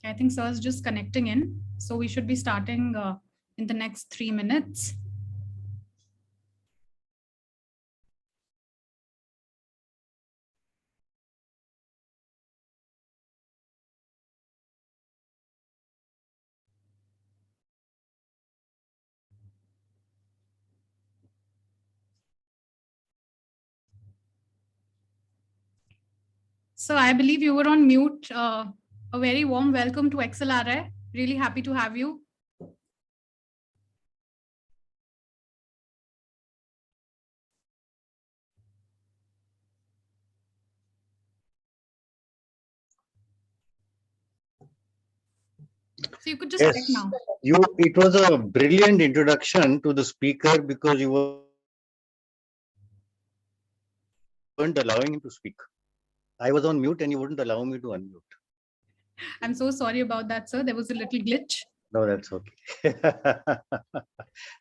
I think sir is just connecting in. So we should be starting in the next 3 minutes. So I believe you were on mute. A very warm welcome to XLRI. Really happy to have you. So you could just check Yes, now. it was a brilliant introduction to the speaker because you weren't allowing him to speak. I was on mute and you wouldn't allow me to unmute. I'm so sorry about that, sir. There was a little glitch. No, that's okay.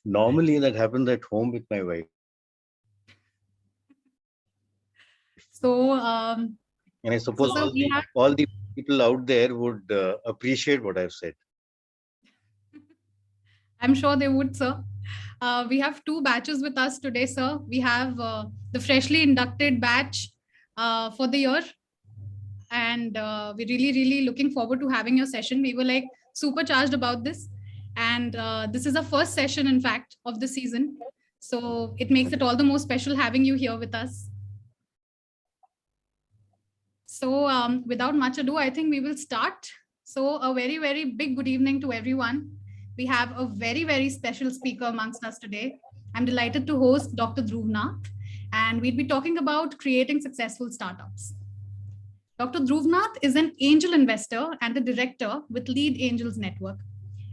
Normally that happens at home with my wife. So, And I suppose sir, we have. all the people out there would appreciate what I've said. I'm sure they would, sir. We have two batches with us today, sir. We have the freshly inducted batch for the year, and we're really looking forward to having your session. We were like supercharged about this, and this is the first session, in fact, of the season. So it makes it all the more special having you here with us. So without much ado, I think we will start. So a very big good evening to everyone. We have a very special speaker amongst us today. I'm delighted to host Dr. Dhruv Nath, and we'll be talking about creating successful startups. Dr. Dhruv Nath is an angel investor and a director with Lead Angels Network.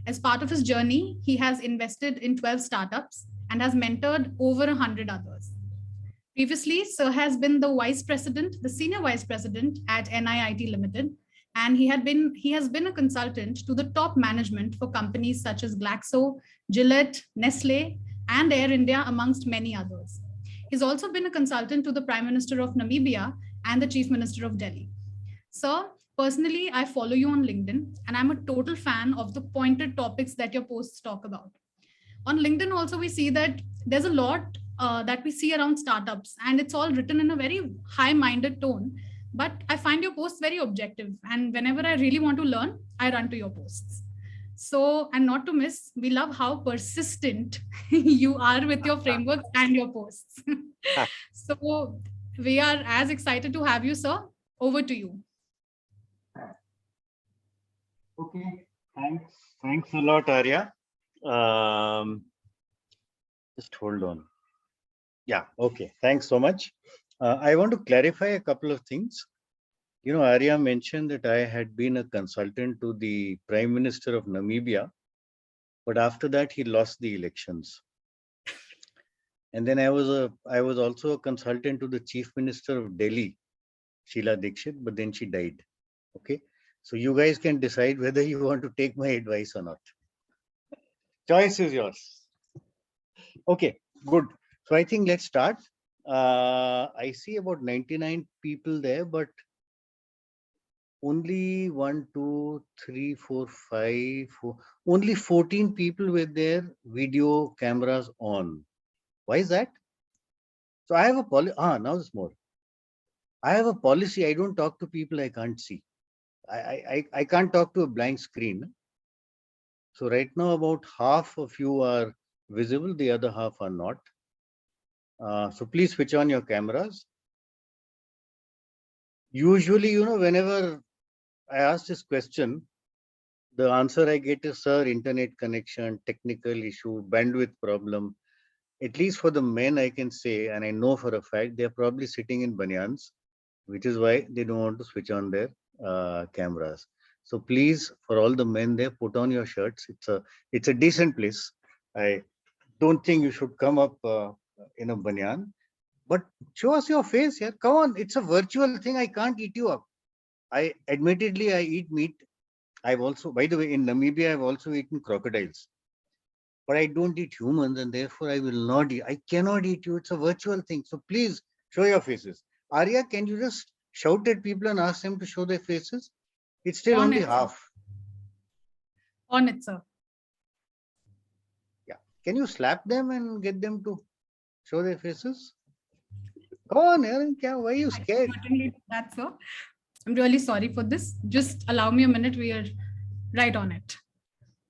As part of his journey, he has invested in 12 startups and has mentored over 100 others. Previously, Sir has been the senior vice president at NIIT Ltd, and he has been a consultant to the top management for companies such as Glaxo, Gillette, Nestle, and Air India, amongst many others. He's also been a consultant to the Prime Minister of Namibia and the Chief Minister of Delhi. Sir, personally, I follow you on LinkedIn, and I'm a total fan of the pointed topics that your posts talk about. On LinkedIn also we see that there's a lot that we see around startups, and it's all written in a very high minded tone, but I find your posts very objective, and whenever I really want to learn, I run to your posts. So, and not to miss, we love how persistent you are with your frameworks and your posts. So we are as excited to have you, sir. Over to you. Okay, thanks a lot, Arya. Just hold on. Yeah, okay, thanks so much. I want to clarify a couple of things. You know, Arya mentioned that I had been a consultant to the Prime Minister of Namibia, but after that he lost the elections. And then I was also a consultant to the Chief Minister of Delhi, Sheila Dikshit, but then she died. Okay, so you guys can decide whether you want to take my advice or not. Choice is yours. Okay, good. So I think let's start. I see about 99 people there, but only 1, 2, 3, 4, 5, 4, only 14 people with their video cameras on. Why is that? So I have a policy. Now there's more. I have a policy. I don't talk to people I can't see. I can't talk to a blank screen. So right now about half of you are visible, the other half are not. So please switch on your cameras. Usually, you know, whenever I ask this question, the answer I get is, sir, internet connection, technical issue, bandwidth problem. At least for the men, I can say, and I know for a fact, they're probably sitting in banyans, which is why they don't want to switch on their cameras. So please, for all the men there, put on your shirts. It's a decent place. I don't think you should come up in a banyan, but show us your face here. Come on, it's a virtual thing. I can't eat you up. I eat meat. I've also, by the way, in Namibia, I've also eaten crocodiles, but I don't eat humans, and therefore I will not eat. I cannot eat you. It's a virtual thing. So please show your faces. Arya, can you just shout at people and ask them to show their faces? It's still On only it, sir. half. On it, sir. Yeah. Can you slap them and get them to show their faces? Come on, Aaron, why are you I can scared? certainly do that, sir. I'm really sorry for this. Just allow me a minute. We are right on it.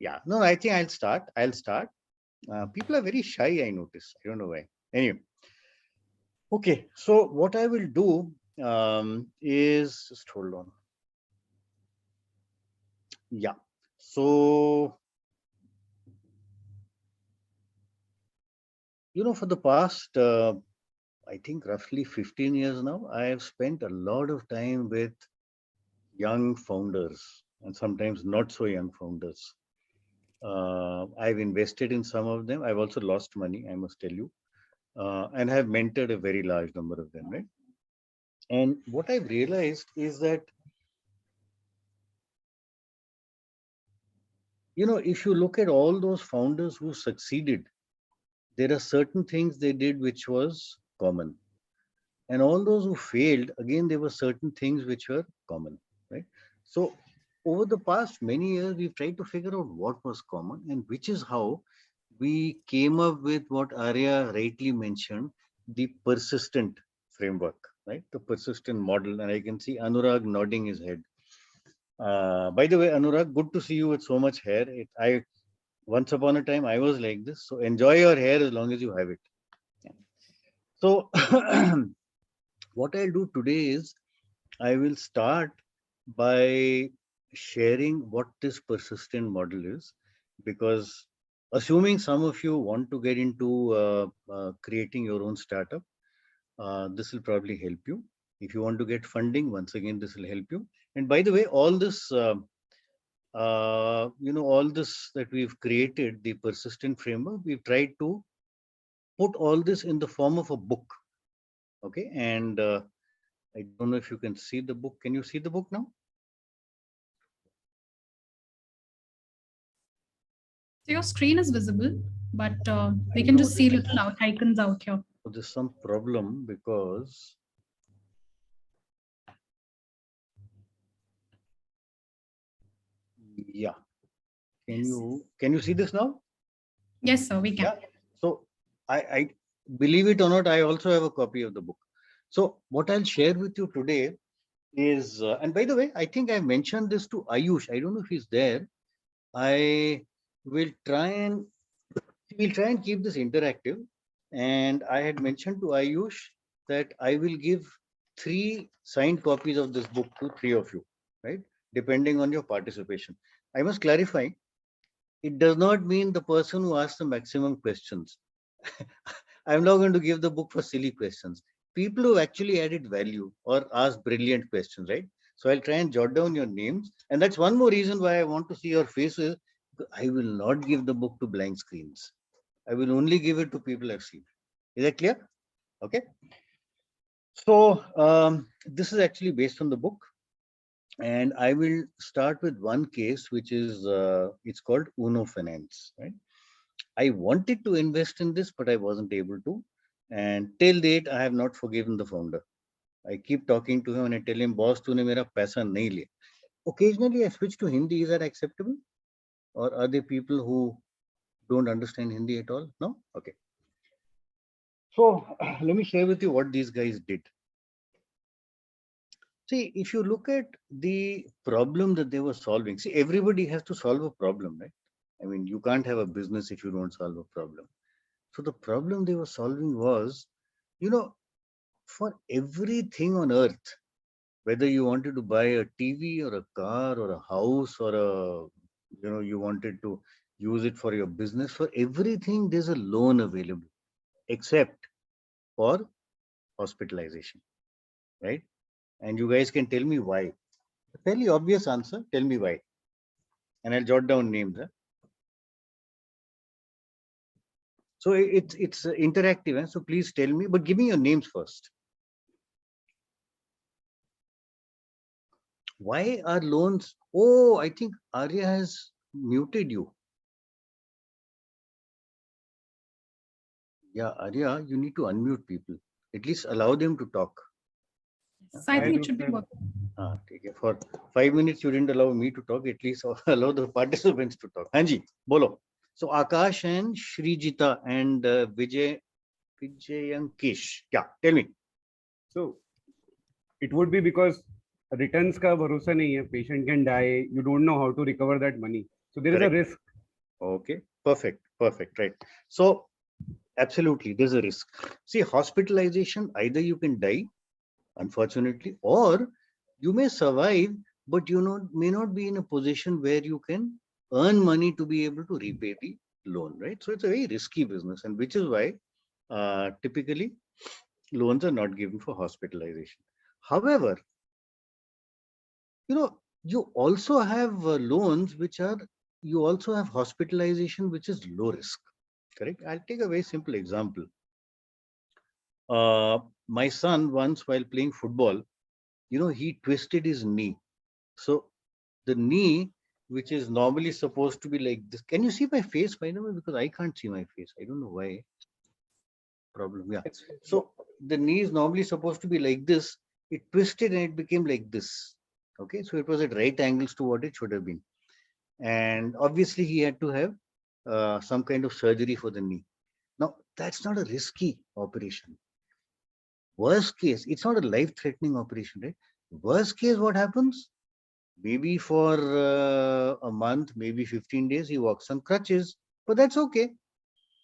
Yeah. No, I think I'll start. People are very shy, I notice. I don't know why. Anyway. Okay. So what I will do is just hold on. Yeah. So, for the past, I think roughly 15 years now, I have spent a lot of time with young founders and sometimes not so young founders. I've invested in some of them. I've also lost money, I must tell you, and have mentored a very large number of them, right? And what I've realized is that, if you look at all those founders who succeeded, there are certain things they did which was common. And all those who failed, again, there were certain things which were common, right? So over the past many years, we've tried to figure out what was common, and which is how we came up with what Arya rightly mentioned, the persistent framework, right? The persistent model. And I can see Anurag nodding his head. By the way, Anurag, good to see you with so much hair. Once upon a time, I was like this. So enjoy your hair as long as you have it. So what I'll do today is I will start by sharing what this persistent model is, because assuming some of you want to get into creating your own startup, this will probably help you. If you want to get funding, once again, this will help you. And by the way, all this, all this that we've created, the persistent framework, we've tried to put all this in the form of a book. Okay. And I don't know if you can see the book. Can you see the book now? So your screen is visible, but we can just see little icons out here. So there's some problem because yeah. Can you see this now? Yes, sir, we can. Yeah. So I believe it or not, I also have a copy of the book. So what I'll share with you today is, and by the way, I think I mentioned this to Ayush. I don't know if he's there. I will try and we'll try and keep this interactive. And I had mentioned to Ayush that I will give 3 signed copies of this book to 3 of you, right? Depending on your participation. I must clarify, it does not mean the person who asks the maximum questions. I'm not going to give the book for silly questions. People who actually added value or asked brilliant questions, right? So I'll try and jot down your names. And that's one more reason why I want to see your faces. I will not give the book to blank screens. I will only give it to people I've seen. Is that clear? Okay. So this is actually based on the book. And I will start with one case, which is, it's called Uno Finance, right? I wanted to invest in this, but I wasn't able to. And till date, I have not forgiven the founder. I keep talking to him and I tell him, boss, तूने मेरा पैसा नहीं लिया. Occasionally, I switch to Hindi. Is that acceptable? Or are there people who don't understand Hindi at all? No? Okay. So let me share with you what these guys did. See, if you look at the problem that they were solving, see, everybody has to solve a problem, right? I mean, you can't have a business if you don't solve a problem. So the problem they were solving was, you know, for everything on earth, whether you wanted to buy a TV or a car or a house or you wanted to use it for your business, for everything, there's a loan available, except for hospitalization, right? And you guys can tell me why. A fairly obvious answer. Tell me why. And I'll jot down names. Huh? So it's interactive. Huh? So please tell me, but give me your names first. Why are loans? Oh, I think Arya has muted you. Yeah, Arya, you need to unmute people. At least allow them to talk. So I think it should be working. Okay. For 5 minutes, you didn't allow me to talk. At least allow the participants to talk. Hanji, bolo. So Akash and Shrijita and Vijayankish. Yeah, tell me. So it would be because returns ka bharosa nahi hai. Patient can die. You don't know how to recover that money. So there is a risk. Okay, perfect, right. So absolutely, there's a risk. See, hospitalization, either you can die, unfortunately, or you may survive, but may not be in a position where you can earn money to be able to repay the loan, right? So it's a very risky business, and which is why typically loans are not given for hospitalization. However, you also have loans you also have hospitalization which is low risk, correct? I'll take a very simple example. My son once, while playing football, he twisted his knee. So the knee, which is normally supposed to be like this, can you see my face, by the way? Because I can't see my face, I don't know why. Problem, yeah. So the knee is normally supposed to be like this. It twisted and it became like this. Okay, so it was at right angles to what it should have been, and obviously he had to have some kind of surgery for the knee. Now that's not a risky operation. Worst case, it's not a life-threatening operation, right? Worst case, what happens? Maybe for a month, maybe 15 days, he walks on crutches, but that's okay.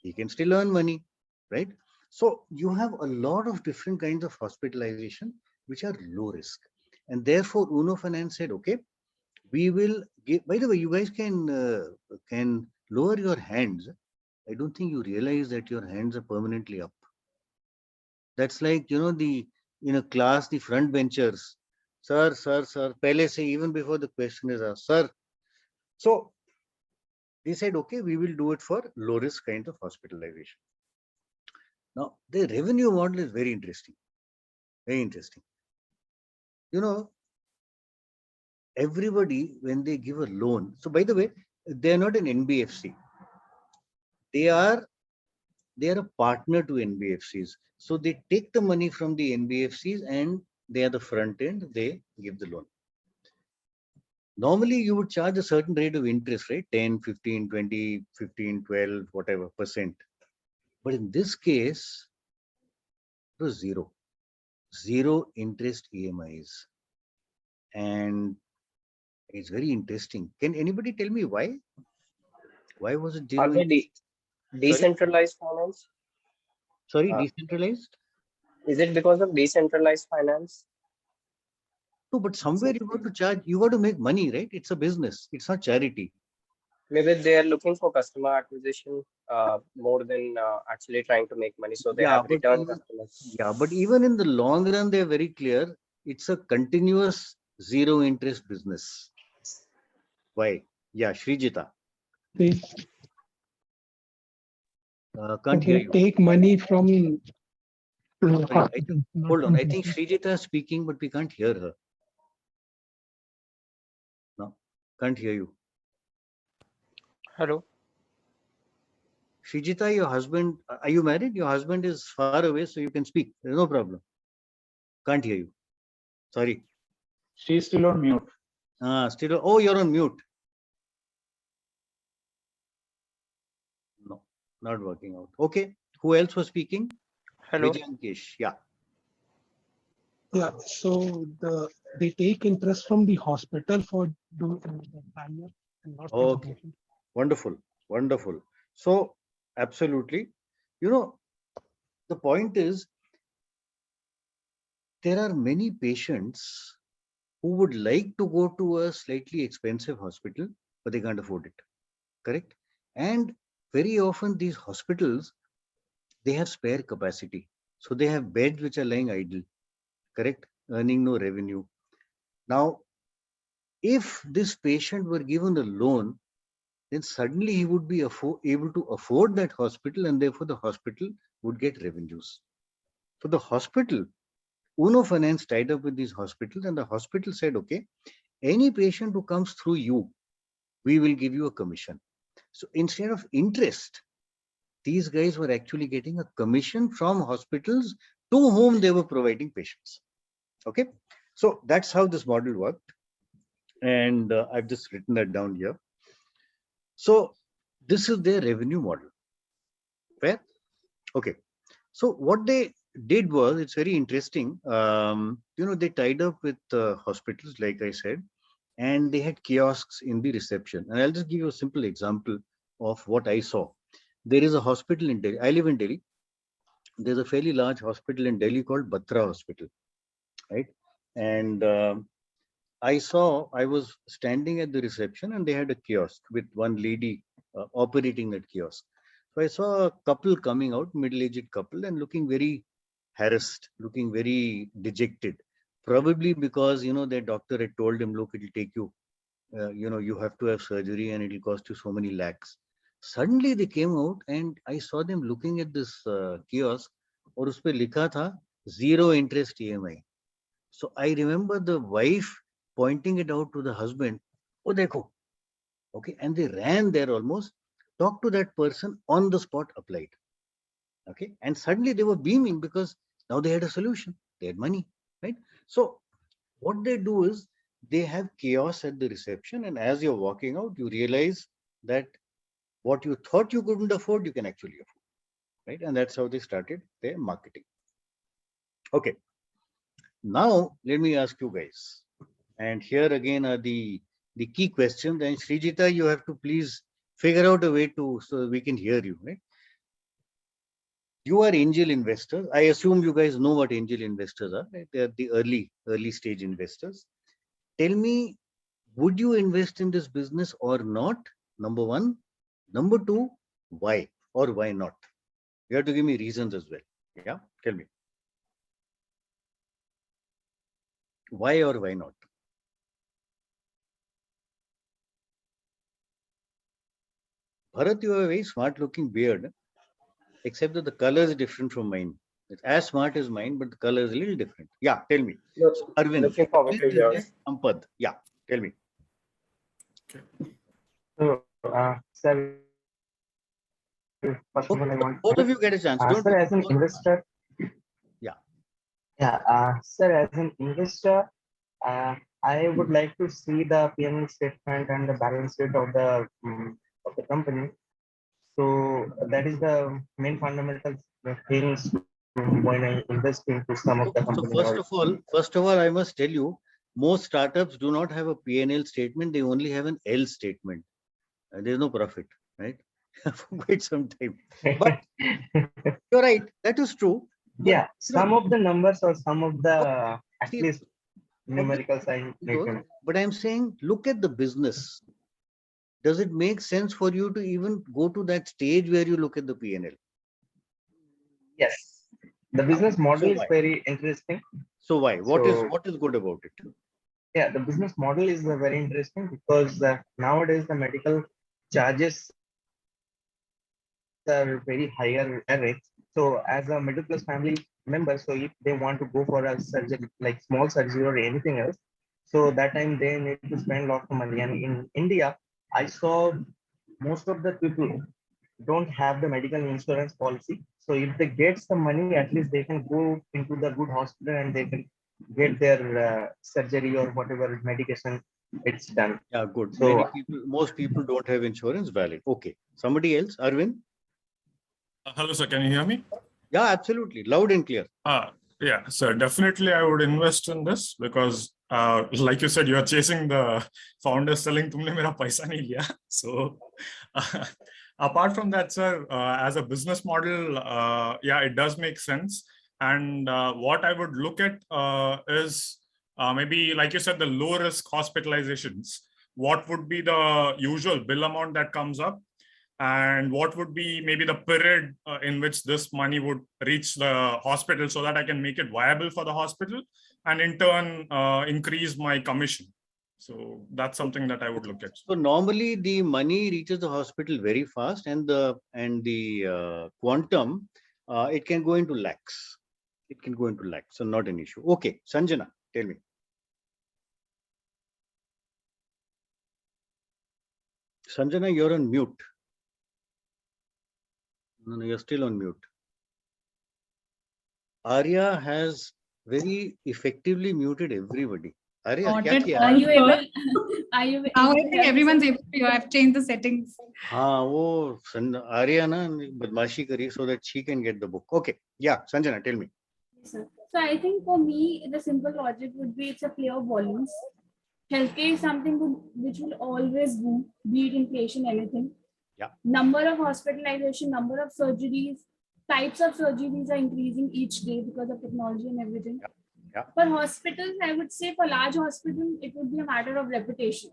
He can still earn money, right? So you have a lot of different kinds of hospitalization which are low risk, and therefore Uno Finance said, okay, we will give. By the way, you guys can lower your hands. I don't think you realize that your hands are permanently up. That's like, in a class, the front benchers, sir, pehle se, even before the question is asked, sir. So they said, okay, we will do it for low risk kind of hospitalization. Now, the revenue model is very interesting. Very interesting. Everybody, when they give a loan, so by the way, they are not an NBFC. They are a partner to NBFCs. So they take the money from the NBFCs and they are the front end, they give the loan. Normally, you would charge a certain rate of interest, right? 10, 15, 20, 15, 12, whatever percent. But in this case, it was zero interest EMIs. And it's very interesting. Can anybody tell me why? Why was it zero? Are they decentralized finance? Sorry, Uh, decentralized? is it because of decentralized finance? No, but somewhere you got to charge, you got to make money, right? It's a business, it's not charity. Maybe they are looking for customer acquisition more than actually trying to make money. So they have return customers. Yeah, but even in the long run, they're very clear. It's a continuous zero interest business. Why? Yeah, Shrijita. They, Can't hear they you. take money from Sorry, not hold on. from I think patients. Shrijita is speaking, but we can't hear her. No, can't hear you. Hello. Shrijita, your husband, are you married? Your husband is far away, so you can speak. There's no problem. Can't hear you. Sorry. She's still on mute. Still. Oh, you're on mute. No, not working out. Okay. Who else was speaking? Hello. Vijayankish. Yeah. Yeah, so they take interest from the hospital for doing the time and not from the Okay. patient. Wonderful. Wonderful. So, absolutely. The point is, there are many patients who would like to go to a slightly expensive hospital, but they can't afford it. Correct? And very often these hospitals, they have spare capacity. So they have beds which are lying idle. Correct? Earning no revenue. Now, if this patient were given a loan, then suddenly he would be able to afford that hospital, and therefore the hospital would get revenues. So the hospital, Uno Finance tied up with these hospitals, and the hospital said, okay, any patient who comes through you, we will give you a commission. So instead of interest, these guys were actually getting a commission from hospitals to whom they were providing patients. Okay. So that's how this model worked. And I've just written that down here. So this is their revenue model. Fair? Okay. So what they did was, it's very interesting. They tied up with hospitals, like I said, and they had kiosks in the reception. And I'll just give you a simple example of what I saw. There is a hospital in Delhi. I live in Delhi. There's a fairly large hospital in Delhi called Batra Hospital, right? And I was standing at the reception and they had a kiosk with one lady operating that kiosk. So I saw a couple coming out, middle-aged couple, and looking very harassed, looking very dejected. Probably because, their doctor had told him, look, it'll take you, you have to have surgery and it'll cost you so many lakhs. Suddenly they came out and I saw them looking at this kiosk और उस पे लिखा था 0 interest EMI. So I remember the wife pointing it out to the husband. Oh, dekho. Okay. And they ran there almost, talked to that person, on the spot applied. Okay. And suddenly they were beaming because now they had a solution. They had money, right? So what they do is they have chaos at the reception. And as you're walking out, you realize that what you thought you couldn't afford, you can actually afford, right? And that's how they started their marketing. Okay. Now, let me ask you guys, and here again are the key questions. And Srijita, you have to please figure out a way so we can hear you, right? You are angel investors. I assume you guys know what angel investors are, right? They are the early stage investors. Tell me, would you invest in this business or not? Number one. Number two, why or why not? You have to give me reasons as well. Yeah, tell me. Why or why not? Bharat, you have a very smart looking beard, except that the color is different from mine. It's as smart as mine, but the color is a little different. Yeah, tell me. So, Arvind, Looking forward to yours. Sampad. Yeah, tell me. So, sir, first of all, I want Both of you get a chance. Don't sir, as an investor. Yeah. Yeah, sir, as an investor, I would like to see the P&L statement and the balance sheet of the company. So that is the main fundamental things when I invest into some of the company. So first of all, I must tell you, most startups do not have a P&L statement. They only have an L statement. There's no profit, right? For quite some time. But you're right. That is true. But, yeah, some of the numbers or some of the at least numerical sign. But I'm saying, look at the business. Does it make sense for you to even go to that stage where you look at the P&L? Yes, the business model is very interesting. So why? What is good about it? Yeah, the business model is very interesting because nowadays the medical charges are very higher rates. So as a middle class family member, so if they want to go for a surgery, like small surgery or anything else, so that time they need to spend a lot of money. And in India, I saw most of the people don't have the medical insurance policy. So if they get some money, at least they can go into the good hospital and they can get their surgery or whatever medication it's done. Yeah, good. So most people don't have insurance. Valid. Okay. Somebody else, Arvind? Hello, sir. Can you hear me? Yeah, absolutely. Loud and clear. Yeah, so definitely I would invest in this because, like you said, you are chasing the founders selling, tumne mera paisa nahi liya. So apart from that, sir, as a business model, yeah, it does make sense. And what I would look at is maybe, like you said, the low risk hospitalizations. What would be the usual bill amount that comes up? And what would be maybe the period in which this money would reach the hospital so that I can make it viable for the hospital and in turn increase my commission. So that's something that I would look at. So normally the money reaches the hospital very fast, and the quantum, it can go into lakhs. It can go into lakhs, so not an issue. Okay, Sanjana, tell me. Sanjana, you're on mute. No, you're still on mute. Arya has very effectively muted everybody. Arya, Got क्या it. किया? Are you able? Are you Now I able to think hear me, everyone's sir? able to hear. I've changed the settings. हाँ वो आर्या ना बदमाशी करी so that she can get the book. Okay, yeah, Sanjana, tell me. Yes, sir. So I think for me, the simple logic would be it's a play of volumes. Healthcare is something which will always boom, be it inflation, anything. Yeah. Number of hospitalization, number of surgeries, types of surgeries are increasing each day because of technology and everything. Yeah. For hospitals, I would say for large hospitals, it would be a matter of reputation,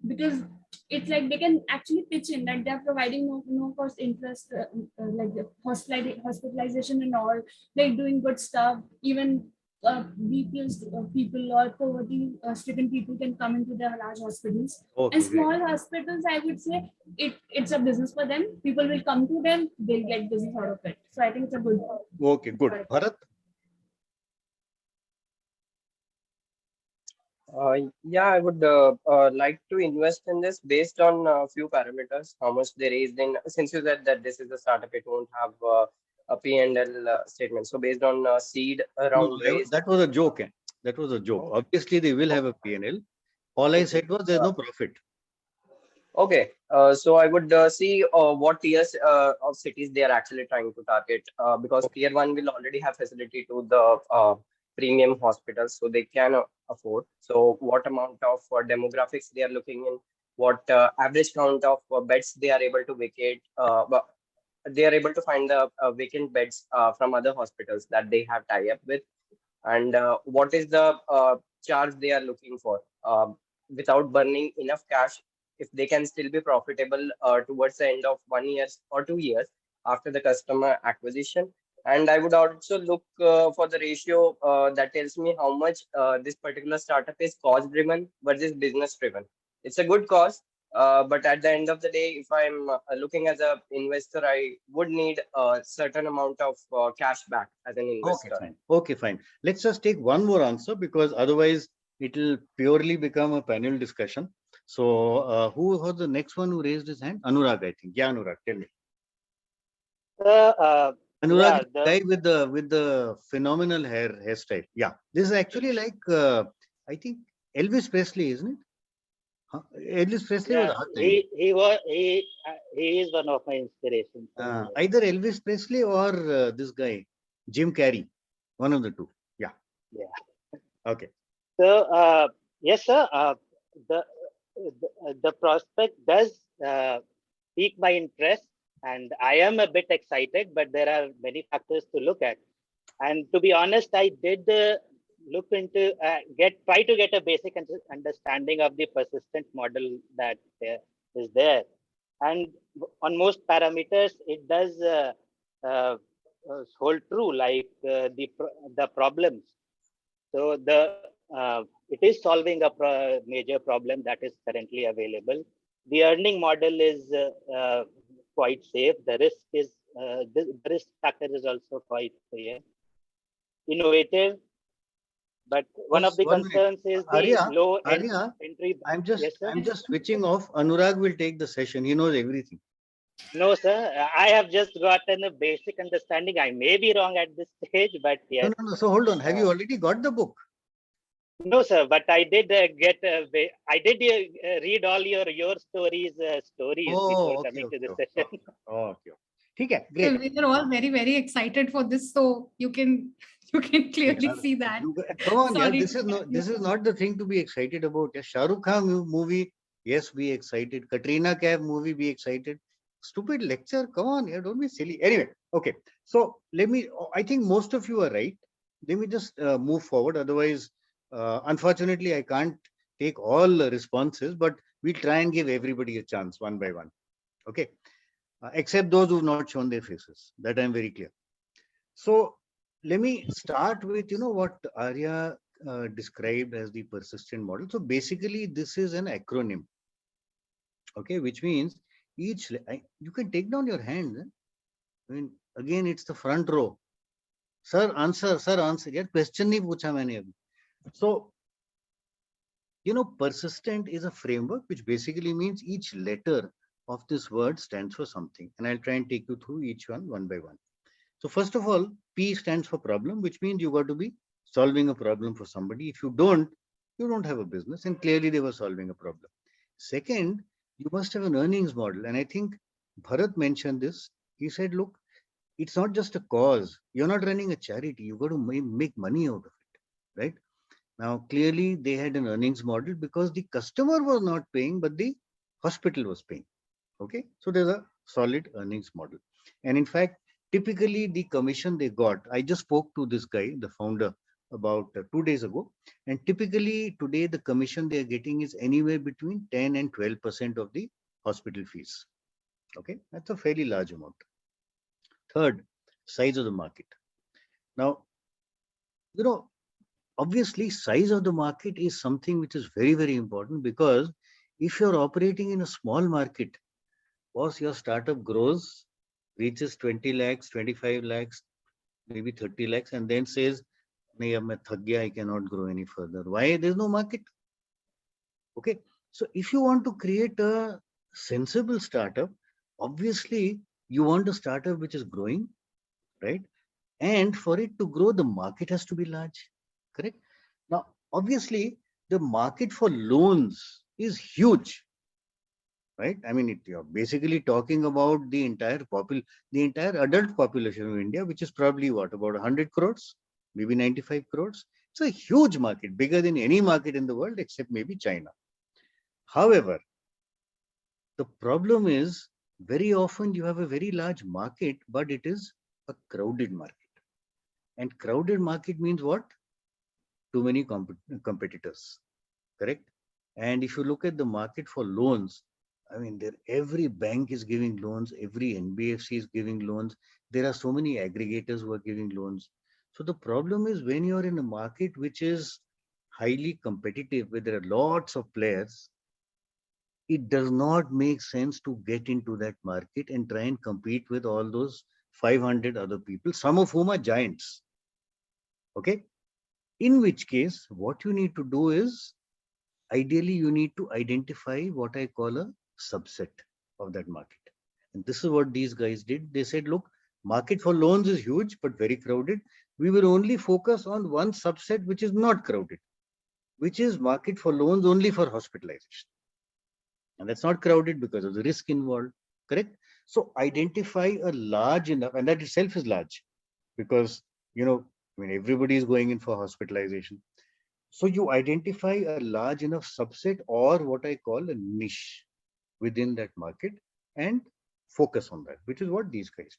because it's like they can actually pitch in that they're providing no cost interest, like the hospitalization and all, like doing good stuff. Even BPS people or poverty stricken people can come into the large hospitals. Okay, And great. small hospitals, I would say it's a business for them. People will come to them, they'll get business out of it. So I think it's a good. Okay, good. Bharat? Yeah, I would like to invest in this based on a few parameters. How much they raised in, since you said that this is a startup, it won't have a P&L statement. So based on seed around raised. That was a joke. That was a joke. Oh. Obviously, they will have a P&L. All I said was there's no profit. Okay, so I would see what tiers of cities they are actually trying to target, because tier 1 will already have facility to the premium hospitals, so they can afford. So what amount of demographics they are looking in, what average count of beds they are able to vacate, but they are able to find the vacant beds from other hospitals that they have tie up with, and what is the charge they are looking for, without burning enough cash, if they can still be profitable towards the end of 1 year or 2 years after the customer acquisition. And I would also look for the ratio that tells me how much this particular startup is cost driven versus business driven. It's a good cause, but at the end of the day, if I'm looking as an investor, I would need a certain amount of cash back as an investor. Okay, fine. Okay, fine. Let's just take one more answer, because otherwise it will purely become a panel discussion. So who was the next one who raised his hand? Anurag, I think. Yeah, Anurag, tell me. Anurag, Yeah, guy with the phenomenal hairstyle. Yeah, this is actually like I think Elvis Presley, isn't it? Huh? Elvis Presley was yeah, hard time. he is one of my inspirations. Either Elvis Presley or this guy, Jim Carrey, one of the two. Yeah. Yeah. Okay. So yes, sir. The, the prospect does pique my interest, and I am a bit excited. But there are many factors to look at. And to be honest, I did look into try to get a basic understanding of the persistent model that is there, and on most parameters, it does hold true. Like the problems. So it is solving a major problem that is currently available. The earning model is quite safe. The risk factor is also quite innovative. But one of the concerns is the low entry. I'm Yes, sir? just switching off. Anurag will take the session. He knows everything. No, sir. I have just gotten a basic understanding. I may be wrong at this stage, but yes. No. So hold on. Have you already got the book? No, sir. But I did read all your stories before coming to the session. Okay. Okay, great. We are all very, very excited for this, so you can clearly see that. Come on, yeah, Sorry. this is not the thing to be excited about. Yeah, Shah Rukh Khan movie, yes, be excited. Katrina Kaif movie, be excited. Stupid lecture, come on, yeah, don't be silly. Anyway, okay. So I think most of you are right. Let me just move forward. Otherwise, unfortunately, I can't take all the responses, but we'll try and give everybody a chance one by one. Okay. Except those who've not shown their faces. That I'm very clear. So let me start with, what Arya described as the persistent model. So basically, this is an acronym. Okay, which means you can take down your hand. I mean, again, it's the front row. Sir, answer. Yet question nahi pucha maine abhi. So, persistent is a framework which basically means each letter of this word stands for something. And I'll try and take you through each one by one. So first of all, P stands for problem, which means you got to be solving a problem for somebody. If you don't have a business. And clearly they were solving a problem. Second, you must have an earnings model. And I think Bharat mentioned this. He said, look, it's not just a cause. You're not running a charity. You've got to make money out of it, right? Now, clearly they had an earnings model because the customer was not paying, but the hospital was paying. Okay, so there's a solid earnings model. And in fact, typically the commission they got, I just spoke to this guy, the founder, about 2 days ago. And typically today the commission they are getting is anywhere between 10 and 12% of the hospital fees. Okay, that's a fairly large amount. Third, size of the market. Now, obviously size of the market is something which is very, very important, because if you're operating in a small market, once your startup grows, reaches 20 lakhs, 25 lakhs, maybe 30 lakhs, and then says, nahi, ab main thak gaya, I cannot grow any further. Why? There's no market. Okay. So if you want to create a sensible startup, obviously you want a startup which is growing, right? And for it to grow, the market has to be large, correct? Now, obviously, the market for loans is huge, right? I mean, you're basically talking about the entire adult population of India, which is probably what, about 100 crores, maybe 95 crores. It's a huge market, bigger than any market in the world except maybe China. However, the problem is very often you have a very large market, but it is a crowded market. And crowded market means what? Too many competitors, correct? And if you look at the market for loans, I mean, every bank is giving loans, every NBFC is giving loans. There are so many aggregators who are giving loans. So the problem is when you're in a market which is highly competitive, where there are lots of players, it does not make sense to get into that market and try and compete with all those 500 other people, some of whom are giants. Okay. In which case, what you need to do is, ideally, you need to identify what I call a subset of that market. And this is what these guys did. They said, look, market for loans is huge, but very crowded. We will only focus on one subset, which is not crowded, which is market for loans only for hospitalization. And that's not crowded because of the risk involved, correct? So identify a large enough, and that itself is large because, everybody is going in for hospitalization. So you identify a large enough subset, or what I call a niche within that market, and focus on that, which is what these guys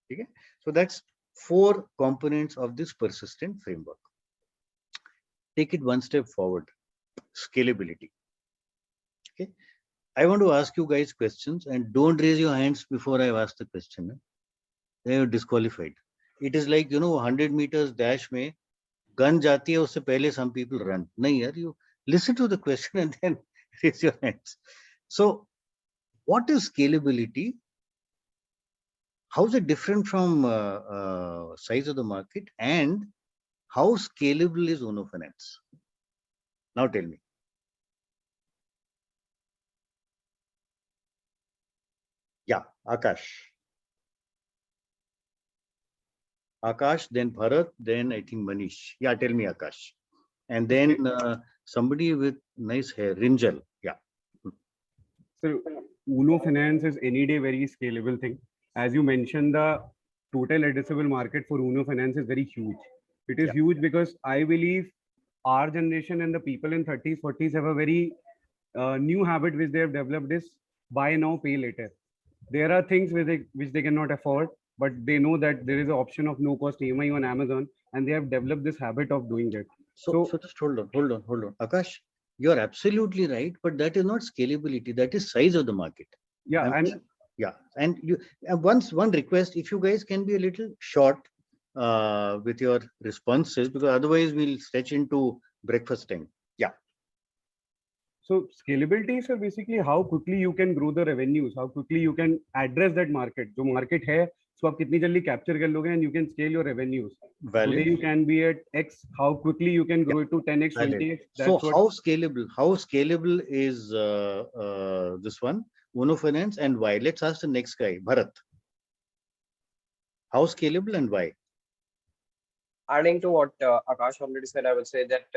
did. Okay? So that's 4 components of this persistent framework. Take it one step forward. Scalability. Okay. I want to ask you guys questions, and don't raise your hands before I ask the question. They are disqualified. It is like, 100 meters dash mein gun jati hai, usse pehle some people run. Nahi yaar, you listen to the question and then raise your hands. So what is scalability? How is it different from size of the market, and how scalable is Uno Finance? Now tell me. Yeah, Akash. Akash, then Bharat, then I think Manish. Yeah, tell me, Akash. And then somebody with nice hair, Rinjal. Yeah. So Uno Finance is any day very scalable thing. As you mentioned, the total addressable market for Uno Finance is very huge. It is huge because I believe our generation and the people in 30s, 40s have a very new habit which they have developed is buy now, pay later. There are things which they cannot afford, but they know that there is an option of no cost EMI on Amazon, and they have developed this habit of doing that. So just hold on. Akash, you're absolutely right, but that is not scalability. That is size of the market. Yeah, and you one request, if you guys can be a little short with your responses, because otherwise we'll stretch into breakfast time. Yeah. So scalability is basically how quickly you can grow the revenues, how quickly you can address that market. जो market है, so आप कितनी जल्दी capture कर लोगे, and you can scale your revenues. Valid. Today you can be at X. How quickly you can grow it to 10x, 20x. So how scalable is this one, Uno Finance, and why? Let's ask the next guy, Bharat. How scalable and why? Adding to what Akash already said, I would say that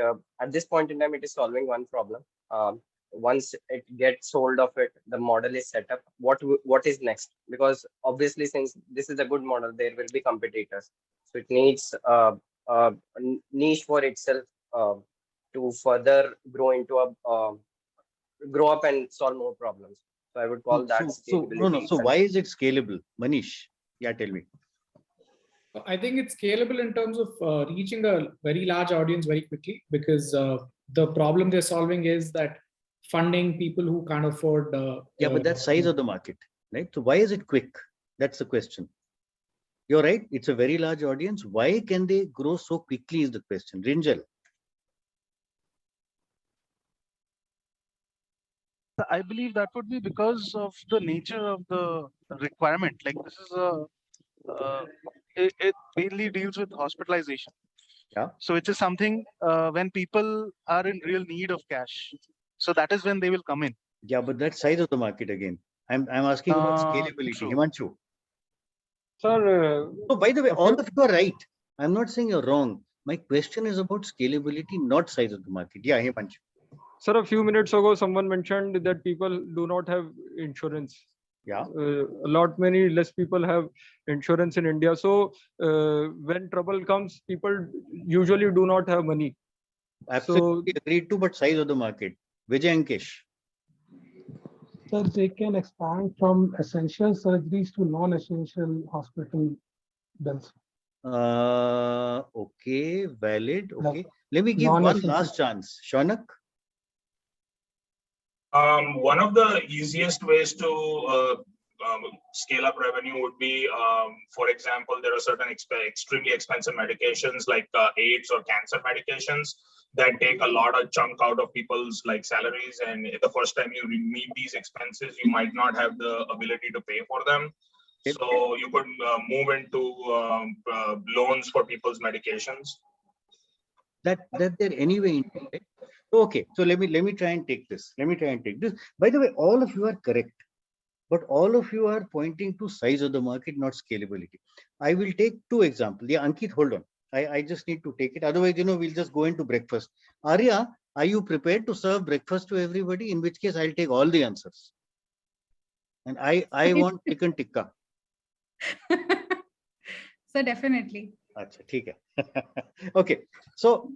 at this point in time, it is solving one problem. Once it gets hold of it, the model is set up. What is next? Because obviously, since this is a good model, there will be competitors. So it needs a niche for itself to further grow into a grow up and solve more problems. So I would call that scalability. So why is it scalable, Manish? Yeah, tell me. I think it's scalable in terms of reaching a very large audience very quickly, because the problem they're solving is that funding people who can't afford. But that's size of the market, right? So why is it quick? That's the question. You're right. It's a very large audience. Why can they grow so quickly is the question. Rinjal. I believe that would be because of the nature of the requirement. Like this is it mainly deals with hospitalization. Yeah. So it is something when people are in real need of cash. So that is when they will come in. Yeah, but that's size of the market again. I'm asking about scalability. True. Himanshu. Sir. So by the way, all of you are right. I'm not saying you're wrong. My question is about scalability, not size of the market. Yeah, Himanshu. Sir, a few minutes ago, someone mentioned that people do not have insurance. Yeah. Many less people have insurance in India. So when trouble comes, people usually do not have money. Absolutely agreed to, but size of the market. Vijay Ankesh. Sir, they can expand from essential surgeries to non-essential hospital bills. Okay, valid. Okay. Let me give one last chance. Shaunak? One of the easiest ways to scale up revenue would be, for example, there are certain extremely expensive medications like AIDS or cancer medications that take a lot of chunk out of people's like salaries, and the first time you meet these expenses, you might not have the ability to pay for them. So you could move into loans for people's medications. That they're anyway into, right? Okay, so let me try and take this. By the way, all of you are correct, but all of you are pointing to size of the market, not scalability. I will take two examples. Yeah, Ankit, hold on. I just need to take it. Otherwise, we'll just go into breakfast. Arya, are you prepared to serve breakfast to everybody? In which case, I'll take all the answers. And I want chicken tikka. So definitely. Achha, theek hai. Okay, so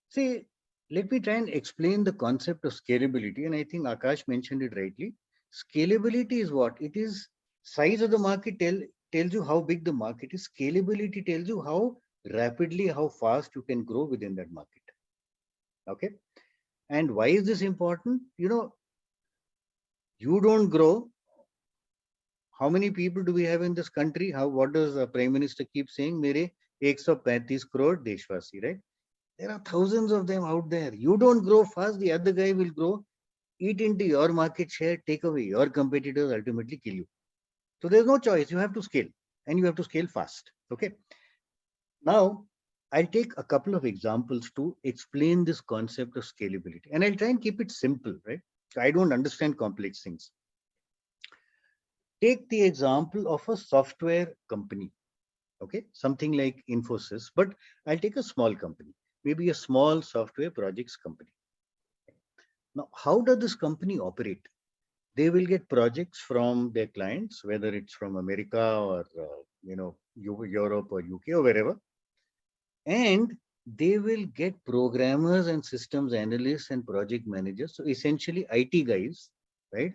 see, let me try and explain the concept of scalability, and I think Akash mentioned it rightly. Scalability is what? It is size of the market tells you how big the market is. Scalability tells you how rapidly, how fast you can grow within that market. Okay, and why is this important? You don't grow. How many people do we have in this country? What does the Prime Minister keep saying? Mere 135 crore deshwasi, right? There are thousands of them out there. You don't grow fast, the other guy will grow, eat into your market share, take away your competitors, ultimately kill you. So there's no choice. You have to scale, and you have to scale fast. Okay. Now, I'll take a couple of examples to explain this concept of scalability, and I'll try and keep it simple, right? I don't understand complex things. Take the example of a software company, okay? Something like Infosys, but I'll take a small company, maybe a small software projects company. Now, how does this company operate? They will get projects from their clients, whether it's from America or, Europe or UK or wherever. And they will get programmers and systems analysts and project managers. So essentially IT guys, right?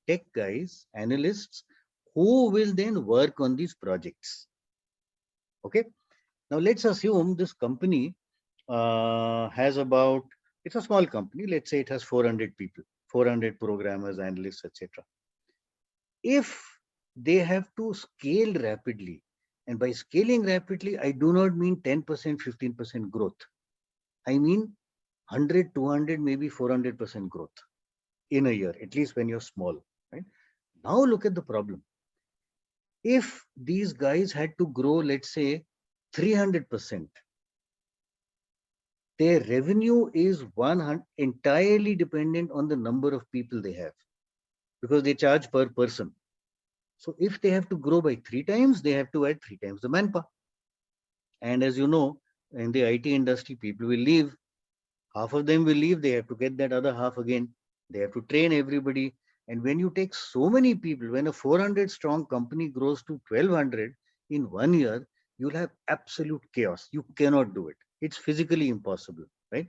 Tech guys, analysts, who will then work on these projects. Okay. Now let's assume this company has about, it's a small company. Let's say it has 400 people, 400 programmers, analysts, etc. If they have to scale rapidly, and by scaling rapidly, I do not mean 10%, 15% growth. I mean 100, 200, maybe 400% growth in a year, at least when you're small, right? Now look at the problem. If these guys had to grow, let's say 300%, their revenue is entirely dependent on the number of people they have, because they charge per person. So if they have to grow by 3 times, they have to add 3 times the manpower. And as you know, in the IT industry, people will leave. Half of them will leave. They have to get that other half again. They have to train everybody. And when you take so many people, when a 400 strong company grows to 1200 in 1 year, you'll have absolute chaos. You cannot do it. It's physically impossible, right?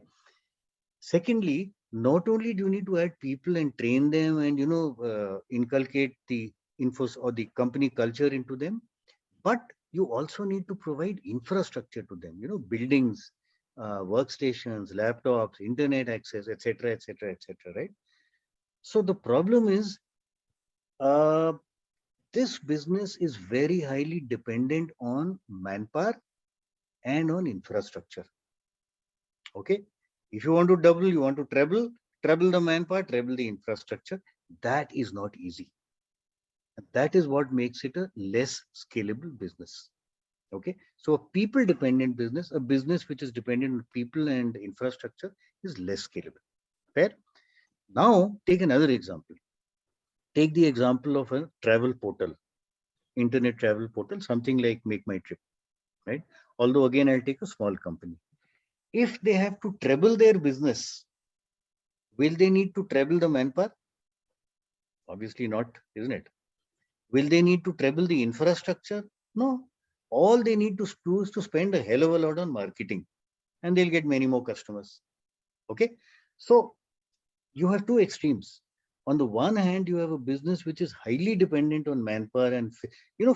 Secondly, not only do you need to add people and train them and, inculcate the infos or the company culture into them, but you also need to provide infrastructure to them, buildings, workstations, laptops, internet access, etc., etc., etc., right? So the problem is, this business is very highly dependent on manpower and on infrastructure. Okay, if you want to double, you want to treble the manpower, treble the infrastructure. That is not easy. That is what makes it a less scalable business. Okay, so a people dependent business, a business which is dependent on people and infrastructure, is less scalable. Fair? Now take another example. Take the example of a travel portal, internet travel portal, something like Make My Trip, right? Although again, I'll take a small company. If they have to treble their business, will they need to treble the manpower? Obviously not, isn't it? Will they need to treble the infrastructure? No. All they need to do is to spend a hell of a lot on marketing, and they'll get many more customers. Okay, so you have two extremes. On the one hand, you have a business which is highly dependent on manpower and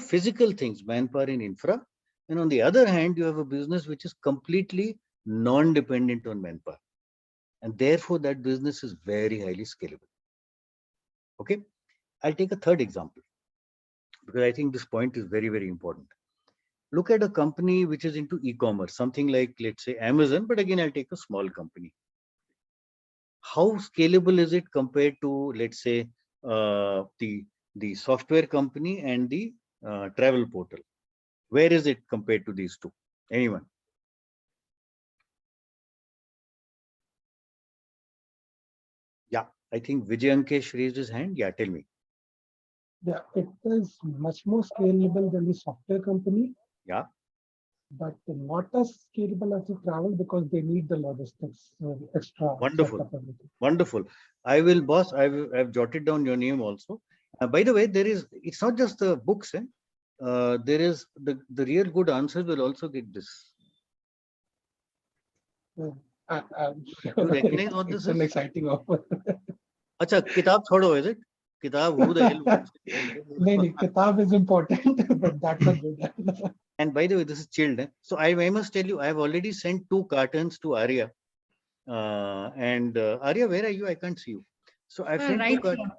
physical things, manpower and infra, and on the other hand, you have a business which is completely non-dependent on manpower, and therefore that business is very highly scalable. Okay, I'll take a third example because I think this point is very, very important. Look at a company which is into e-commerce, something like, let's say, Amazon, but again, I'll take a small company. How scalable is it compared to, let's say, the software company and the travel portal? Where is it compared to these two? Anyone? Yeah, I think Vijay Ankesh raised his hand. Yeah, tell me. Yeah, it is much more scalable than the software company. Yeah. But not as scalable as the travel because they need the logistics extra. Wonderful. Wonderful. I will, boss, I've jotted down your name also. By the way, it's not just the books. There is the real good answers will also get this. You recognize what this is? An exciting offer. Acha, kitab thodo, is it? Kitab, who the hell wants it? No, kitab is important, but that's a good. And by the way, this is chilled. So I must tell you, I have already sent 2 cartons to Arya. Arya, where are you? I can't see you. So I've sent 2 cartons.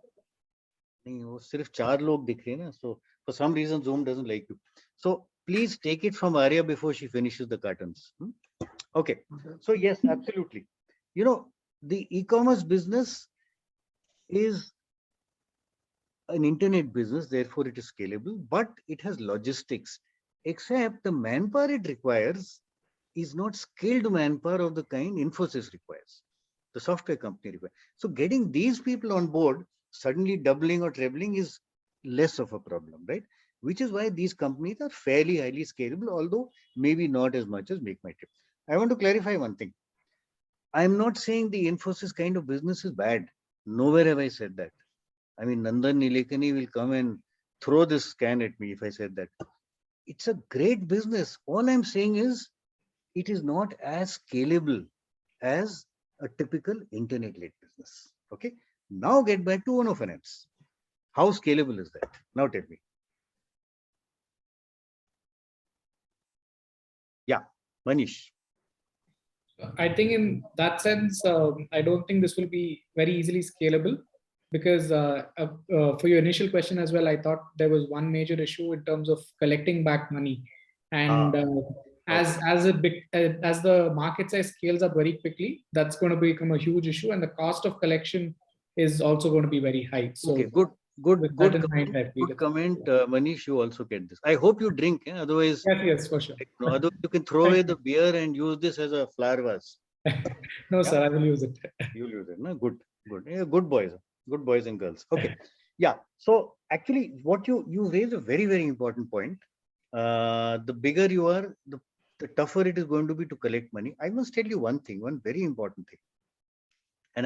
Sirf 4 log dikh rahe na. So for some reason, Zoom doesn't like you. So please take it from Arya before she finishes the cartons. Okay. So yes, absolutely. The e-commerce business is an internet business, therefore it is scalable, but it has logistics. Except the manpower it requires is not skilled manpower of the kind Infosys requires, the software company requires. So getting these people on board, suddenly doubling or trebling is less of a problem, right? Which is why these companies are fairly highly scalable, although maybe not as much as Make My Trip. I want to clarify one thing. I'm not saying the Infosys kind of business is bad. Nowhere have I said that. I mean, Nandan Nilekani will come and throw this can at me if I said that. It's a great business. All I'm saying is it is not as scalable as a typical internet-led business. Okay. Now get back to Uno Finance. How scalable is that? Now tell me. Yeah, Manish. I think in that sense, I don't think this will be very easily scalable because for your initial question as well, I thought there was one major issue in terms of collecting back money. And as the market size scales up very quickly, that's going to become a huge issue. And the cost of collection is also going to be very high. So okay, good comment. Manish, you also get this. I hope you drink, otherwise. Yes, for sure. Otherwise you can throw away the beer and use this as a flower vase. No, sir, I will use it. You'll use it. No? Good. Yeah, good boys and girls. Okay. Yeah. So actually, what you raise a very, very important point. The bigger you are, the tougher it is going to be to collect money. I must tell you one thing, one very important thing. And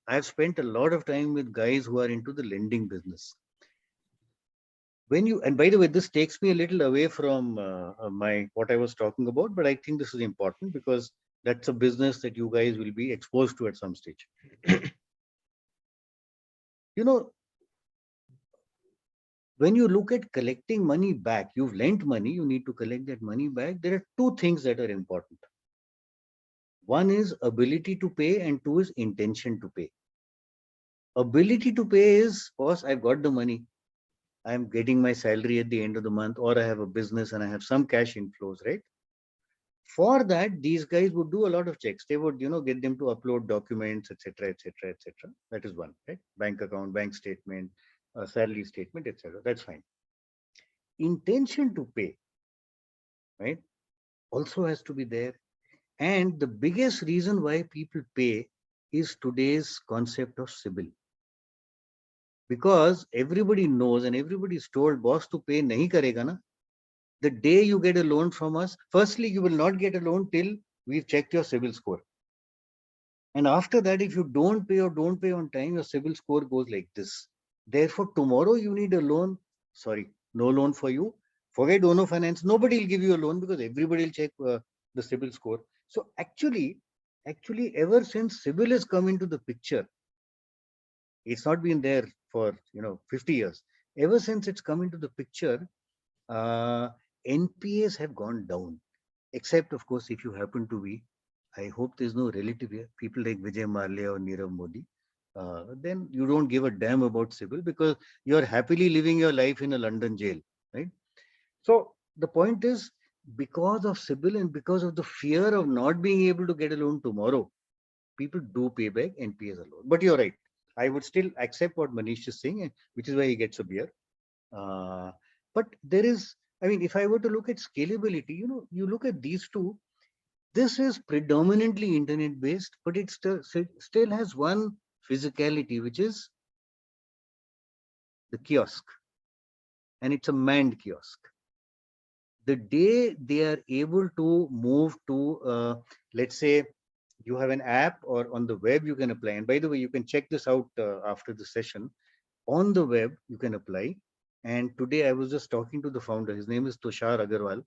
I've spent a lot of time with guys who are into the lending business. When you, and by the way, this takes me a little away from what I was talking about, but I think this is important because that's a business that you guys will be exposed to at some stage. You know, when you look at collecting money back, you've lent money, you need to collect that money back. There are two things that are important. One is ability to pay, and two is intention to pay. Ability to pay is, boss, I've got the money. I'm getting my salary at the end of the month, or I have a business and I have some cash inflows, right? For that, these guys would do a lot of checks. They would, get them to upload documents, etc., etc., etc. That is one, right? Bank account, bank statement, salary statement, etc. That's fine. Intention to pay, right, also has to be there. And the biggest reason why people pay is today's concept of CIBIL. Because everybody knows and everybody is told, boss to pay nahi karega na. The day you get a loan from us, firstly, you will not get a loan till we've checked your CIBIL score. And after that, if you don't pay or don't pay on time, your CIBIL score goes like this. Therefore, tomorrow you need a loan. Sorry, no loan for you. Forget Ono Finance. Nobody will give you a loan because everybody will check the CIBIL score. So actually, ever since CIBIL has come into the picture, it's not been there for 50 years. Ever since it's come into the picture, NPAs have gone down. Except, of course, if you happen to be, I hope there's no relative here, people like Vijay Mallya or Nirav Modi, then you don't give a damn about CIBIL because you're happily living your life in a London jail, right? So the point is, because of CIBIL and because of the fear of not being able to get a loan tomorrow, people do pay back NPAs a loan. But you're right. I would still accept what Manish is saying, which is why he gets a beer. But there is, I mean, if I were to look at scalability, you look at these two, this is predominantly internet based, but it still has one physicality, which is the kiosk. And it's a manned kiosk. The day they are able to move to, let's say, you have an app or on the web, you can apply. And by the way, you can check this out after the session. On the web, you can apply. And today I was just talking to the founder. His name is Tushar Agarwal.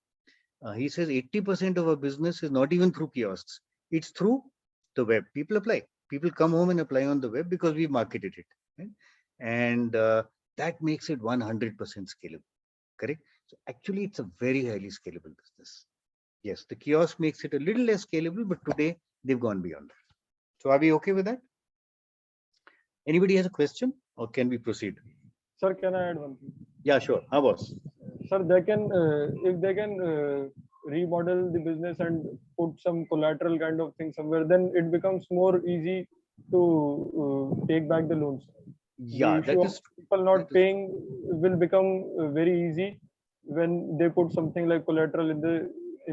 He says 80% of our business is not even through kiosks. It's through the web. People apply. People come home and apply on the web because we marketed it. Right? And that makes it 100% scalable. Correct? So actually, it's a very highly scalable business. Yes, the kiosk makes it a little less scalable, but today they've gone beyond that. So are we okay with that? Anybody has a question or can we proceed? Sir, can I add one thing? Yeah, sure. How boss? Sir, they can, if they can remodel the business and put some collateral kind of thing somewhere, then it becomes more easy to take back the loans. Yeah, the issue of people not paying will become very easy when they put something like collateral in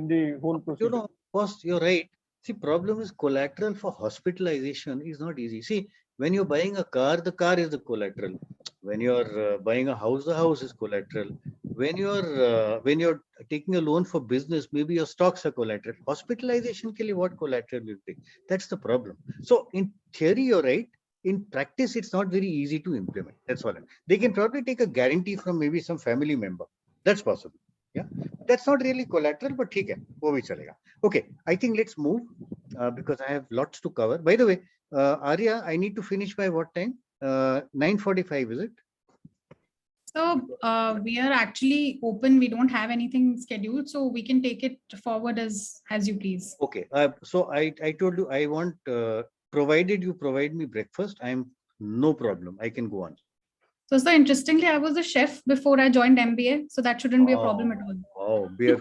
the whole procedure. Boss, you're right. See, problem is collateral for hospitalization is not easy. See, when you're buying a car, the car is the collateral. When you're buying a house, the house is collateral. When you're taking a loan for business, maybe your stocks are collateral. Hospitalization ke liye what collateral will take? That's the problem. So in theory, you're right. In practice, it's not very easy to implement. That's all. They can probably take a guarantee from maybe some family member. That's possible. Yeah, that's not really collateral, but theek hai, wo bhi chalega. Okay, I think let's move because I have lots to cover. By the way, Arya, I need to finish by what time? 9:45, is it? So we are actually open. We don't have anything scheduled, so we can take it forward as you please. Okay. So I told you I want, provided you provide me breakfast, I'm no problem. I can go on. So interestingly, I was a chef before I joined MBA, so that shouldn't be a problem at all. Oh, beer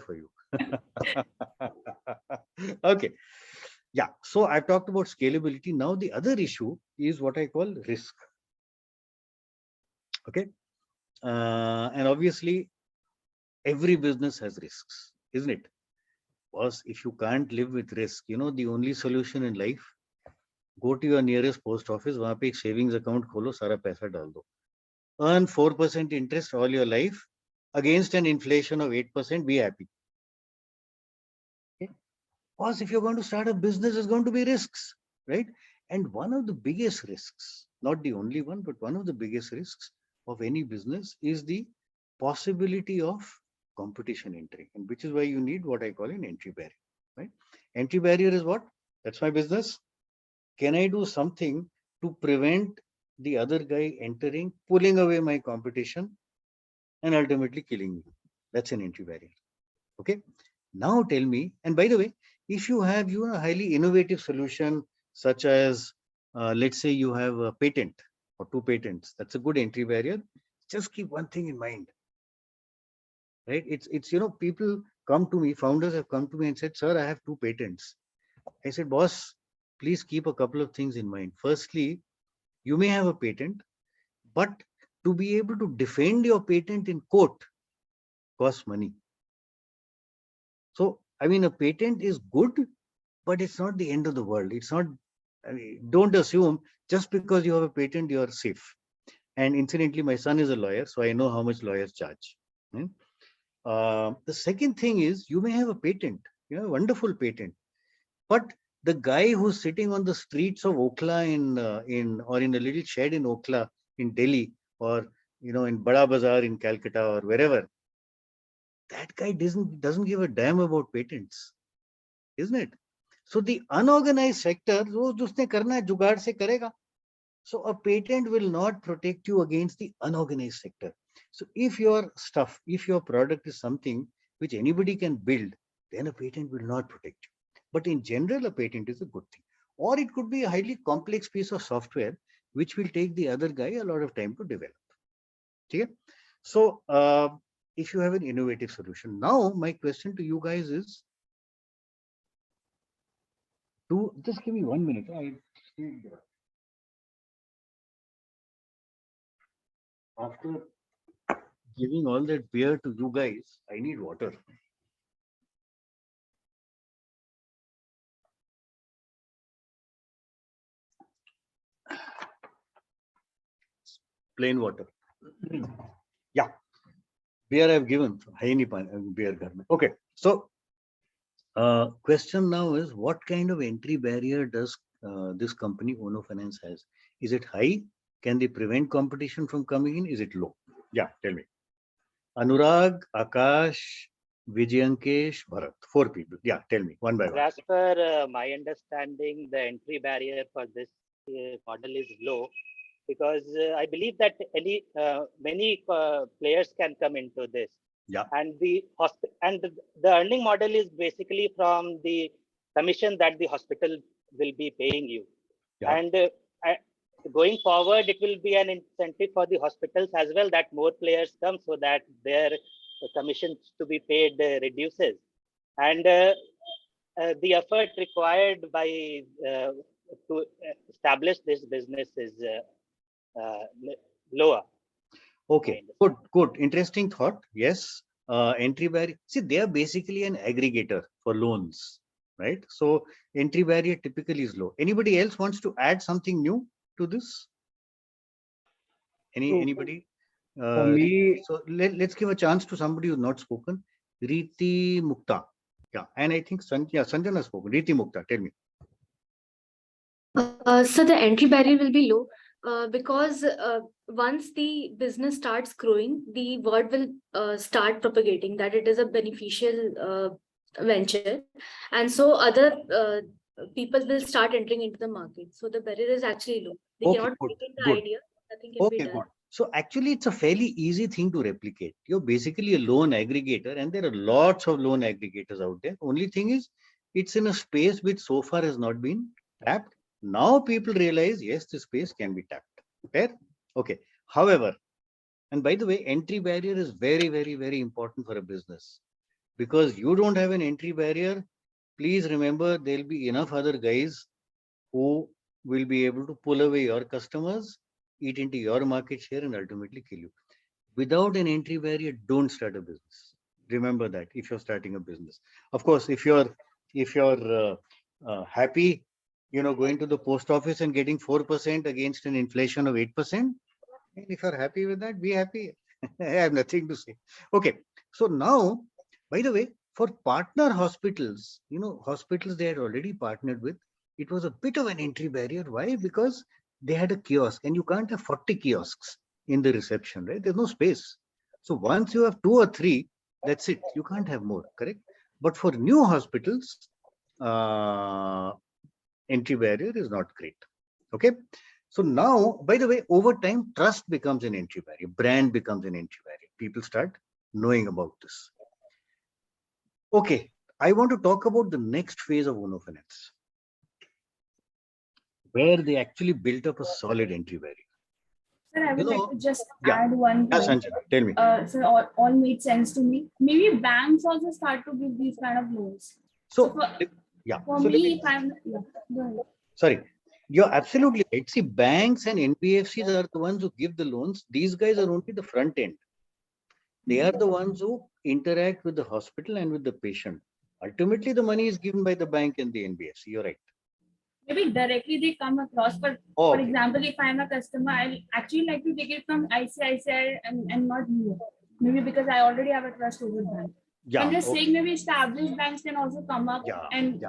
for you. Okay. Yeah. So I've talked about scalability. Now the other issue is what I call risk. Okay. And obviously, every business has risks, isn't it? Because if you can't live with risk, the only solution in life, go to your nearest post office, वहाँ पे एक savings account खोलो, सारा पैसा डाल दो. Earn 4% interest all your life against an inflation of 8%. Be happy. Okay? Because if you're going to start a business, there's going to be risks, right? And one of the biggest risks, not the only one, but one of the biggest risks of any business is the possibility of competition entry, and which is why you need what I call an entry barrier, right? Entry barrier is what? That's my business. Can I do something to prevent the other guy entering, pulling away my competition, and ultimately killing me? That's an entry barrier. Okay. Now tell me, and by the way, if you have a highly innovative solution, such as let's say you have a patent or 2 patents, that's a good entry barrier. Just keep one thing in mind, right? It's people come to me, founders have come to me and said, sir, I have 2 patents. I said, boss, please keep a couple of things in mind. Firstly, you may have a patent, but to be able to defend your patent in court costs money. So, I mean, a patent is good, but it's not the end of the world. It's not, I mean, don't assume just because you have a patent, you're safe. And incidentally, my son is a lawyer, so I know how much lawyers charge. The second thing is, you may have a patent, a wonderful patent, but the guy who's sitting on the streets of Okhla or in a little shed in Okhla in Delhi, or in Bada Bazaar in Calcutta or wherever, that guy doesn't give a damn about patents, isn't it? So the unorganized sector, wo usne karna hai, jugaad se karega. So a patent will not protect you against the unorganized sector. So if your stuff, if your product is something which anybody can build, then a patent will not protect you. But in general, a patent is a good thing. Or it could be a highly complex piece of software, which will take the other guy a lot of time to develop. Okay? So if you have an innovative solution. Now, my question to you guys is, just give me 1 minute. After giving all that beer to you guys, I need water. Plain water. Yeah. Beer I've given. Beer. Okay. So, question now is, what kind of entry barrier does this company Uno Finance has? Is it high? Can they prevent competition from coming in? Is it low? Yeah, tell me. Anurag, Akash, Vijayankesh, Bharat. 4 people. Yeah, tell me one by one. As per my understanding, the entry barrier for this model is low, because I believe that many players can come into this. Yeah. And the earning model is basically from the commission that the hospital will be paying you. Yeah. And going forward, it will be an incentive for the hospitals as well, that more players come, so that their commissions to be paid reduces. And the effort required by to establish this business is lower. Okay, good. Interesting thought. Yes. Entry barrier. See, they are basically an aggregator for loans, right? So entry barrier typically is low. Anybody else wants to add something new to this? Anybody? For me, so let's give a chance to somebody who's not spoken. Riti Mukta. Yeah, and I think Sanjana has spoken. Riti Mukta, tell me. So the entry barrier will be low because once the business starts growing, the word will start propagating that it is a beneficial venture, and so other people will start entering into the market. So the barrier is actually low. They cannot take the idea. Nothing can be done. Good. So actually, it's a fairly easy thing to replicate. You're basically a loan aggregator, and there are lots of loan aggregators out there. Only thing is, it's in a space which so far has not been tapped. Now people realize, yes, the space can be tapped. Fair? Okay. However, and by the way, entry barrier is very, very, very important for a business, because you don't have an entry barrier. Please remember, there'll be enough other guys who will be able to pull away your customers, eat into your market share, and ultimately kill you. Without an entry barrier, don't start a business. Remember that if you're starting a business. Of course, if you're happy going to the post office and getting 4% against an inflation of 8%. And if you're happy with that, be happy. I have nothing to say. Okay. So now, by the way, for partner hospitals, hospitals they had already partnered with, it was a bit of an entry barrier. Why? Because they had a kiosk, and you can't have 40 kiosks in the reception, right? There's no space. So once you have 2 or 3, that's it. You can't have more, correct? But for new hospitals, entry barrier is not great. Okay. So now, by the way, over time, trust becomes an entry barrier. Brand becomes an entry barrier. People start knowing about this. Okay. I want to talk about the next phase of Uno Finance, where they actually built up a solid entry barrier. Sir, I would like to just Yeah. add one Yeah, point. Sanjana, tell me. So all made sense to me. Maybe banks also start to give these kind of loans. So, For me, if I'm go ahead. Sorry, you're absolutely right. See, banks and NBFCs are the ones who give the loans. These guys are only the front end. They are the ones who interact with the hospital and with the patient. Ultimately, the money is given by the bank and the NBFC. You're right. Maybe directly they come across, but for example, if I'm a customer, I'll actually like to take it from ICICI and not you. Maybe because I already have a trust over bank. Yeah, I'm just saying maybe established banks can also come up and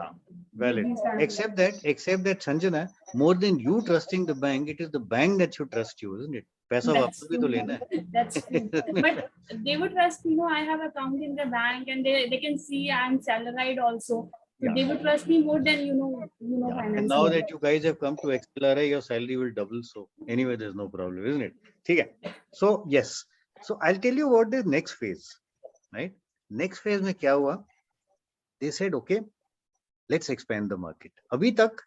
valid. Except that, Sanjana, more than you trusting the bank, it is the bank that should trust you, isn't it? Paisa That's वापस भी तो लेना है. That's true. But they would trust, I have account in the bank and they can see I'm salaried also. So they would trust me more than finance. And now that you guys have come to XLRI, your salary will double. So anyway, there's no problem, isn't it? Okay. So yes. So I'll tell you what the next phase, right? Next phase में क्या हुआ? They said, okay, let's expand the market. Abhi tak,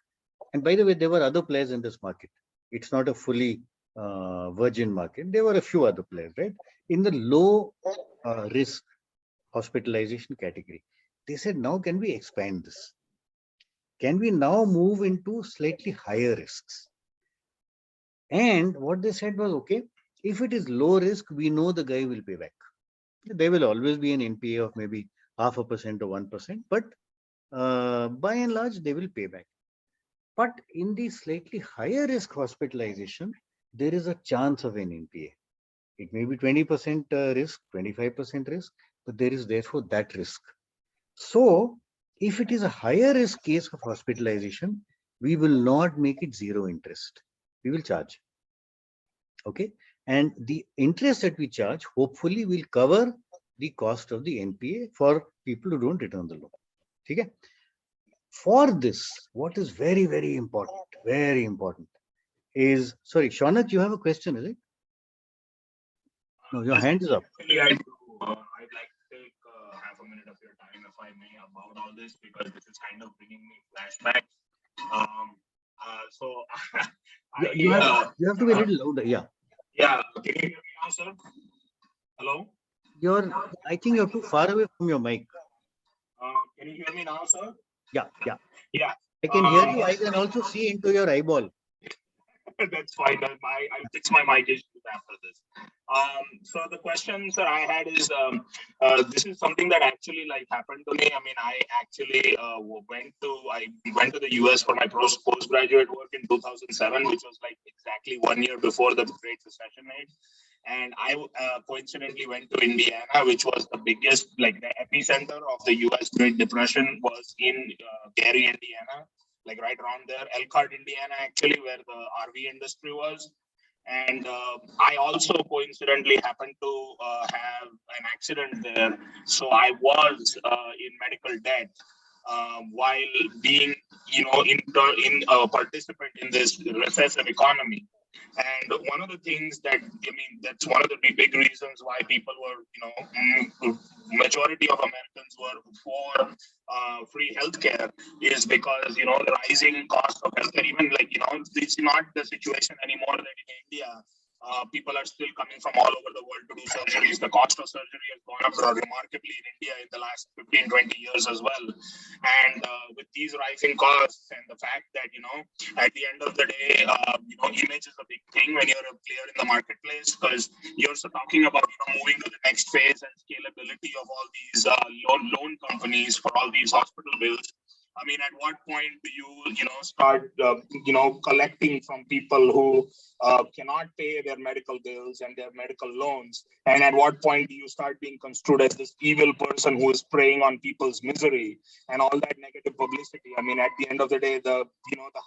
and by the way, there were other players in this market. It's not a fully virgin market. There were a few other players, right? In the low risk hospitalization category. They said, now can we expand this? Can we now move into slightly higher risks? And what they said was, okay, if it is low risk, we know the guy will pay back. There will always be an NPA of maybe 0.5% or 1%, but by and large, they will pay back. But in the slightly higher risk hospitalization, there is a chance of an NPA. It may be 20% risk, 25% risk, but there is therefore that risk. So if it is a higher risk case of hospitalization, we will not make it zero interest. We will charge. Okay. And the interest that we charge, hopefully will cover the cost of the NPA for people who don't return the loan. Okay. For this, what is very, very important is, sorry, Shaunak, you have a question, is it? No, your hand is up. Actually, I do. I'd like to take half a minute of your time, if I may, about all this, because this is kind of bringing me flashbacks. So you have to be a little louder. Yeah. Yeah. Can you hear me now, sir? Hello? I think you're too far away from your mic. Can you hear me now, sir? Yeah. Yeah. I can hear you. I can also see into your eyeball. That's fine. I'll fix my mic issues after this. So the question, sir, I had is, this is something that actually happened to me. I mean, I actually went to the US for my postgraduate work in 2007, which was exactly 1 year before the Great Recession hit. And I coincidentally went to Indiana, which was the biggest, the epicenter of the US Great Depression was in Gary, Indiana. Right around there, Elkhart, Indiana, actually, where the RV industry was. And I also coincidentally happened to have an accident there. So I was in medical debt while being, in a participant in this recessive economy. And one of the things that's one of the big reasons why people were, majority of Americans were for free healthcare is because, the rising cost of healthcare, even it's not the situation anymore that in India, people are still coming from all over the world to do surgeries. The cost of surgery has gone up remarkably in India in the last 15, 20 years as well. And with these rising costs and the fact that, at the end of the day, image is a big thing when you're a player in the marketplace, because you're talking about, moving to the next phase and scalability of all these loan companies for all these hospital bills. I mean, at what point do you start, collecting from people who cannot pay their medical bills and their medical loans? And at what point do you start being construed as this evil person who is preying on people's misery and all that negative publicity? I mean, at the end of the day, the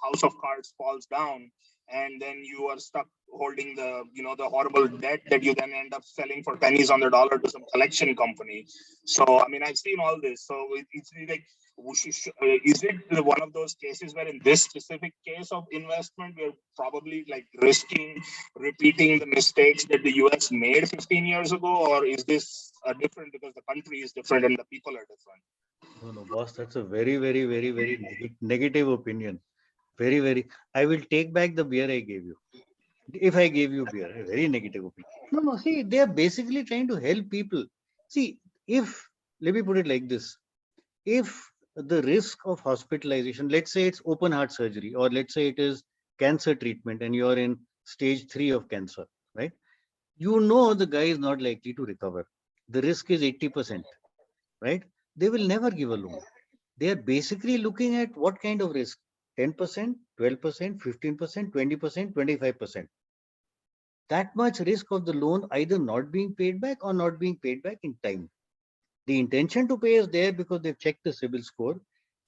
house of cards falls down, and then you are stuck holding the horrible debt that you then end up selling for pennies on the dollar to some collection company. So I mean, I've seen all this. So it's like, is it one of those cases where in this specific case of investment, we're probably like risking repeating the mistakes that the US made 15 years ago? Or is this different because the country is different and the people are different? No, boss, that's a very, very, very, very negative opinion. Very, very. I will take back the beer I gave you. If I gave you beer, a very negative opinion. No, see, they are basically trying to help people. See, let me put it like this. If the risk of hospitalization, let's say it's open heart surgery, or let's say it is cancer treatment and you're in stage 3 of cancer, right? You know the guy is not likely to recover. The risk is 80%, right? They will never give a loan. They are basically looking at what kind of risk: 10%, 12%, 15%, 20%, 25%. That much risk of the loan either not being paid back or not being paid back in time. The intention to pay is there because they've checked the CIBIL score.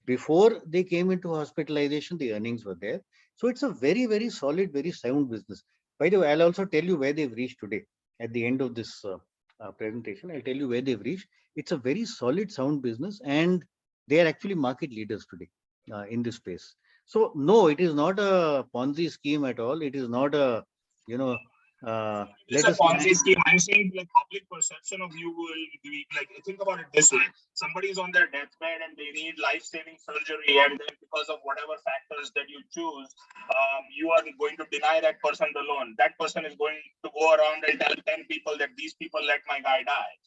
Before they came into hospitalization, the earnings were there. So it's a very, very solid, very sound business. By the way, I'll also tell you where they've reached today. At the end of this presentation, I'll tell you where they've reached. It's a very solid, sound business, and they are actually market leaders today in this space. So no, it is not a Ponzi scheme at all. It is not a, It's a Ponzi scheme. I'm saying like public perception of you will be like, think about it this way. Somebody is on their deathbed and they need life-saving surgery, and then because of whatever factors that you choose, you are going to deny that person the loan. That person is going to go around and tell 10 people that these people let my guy die.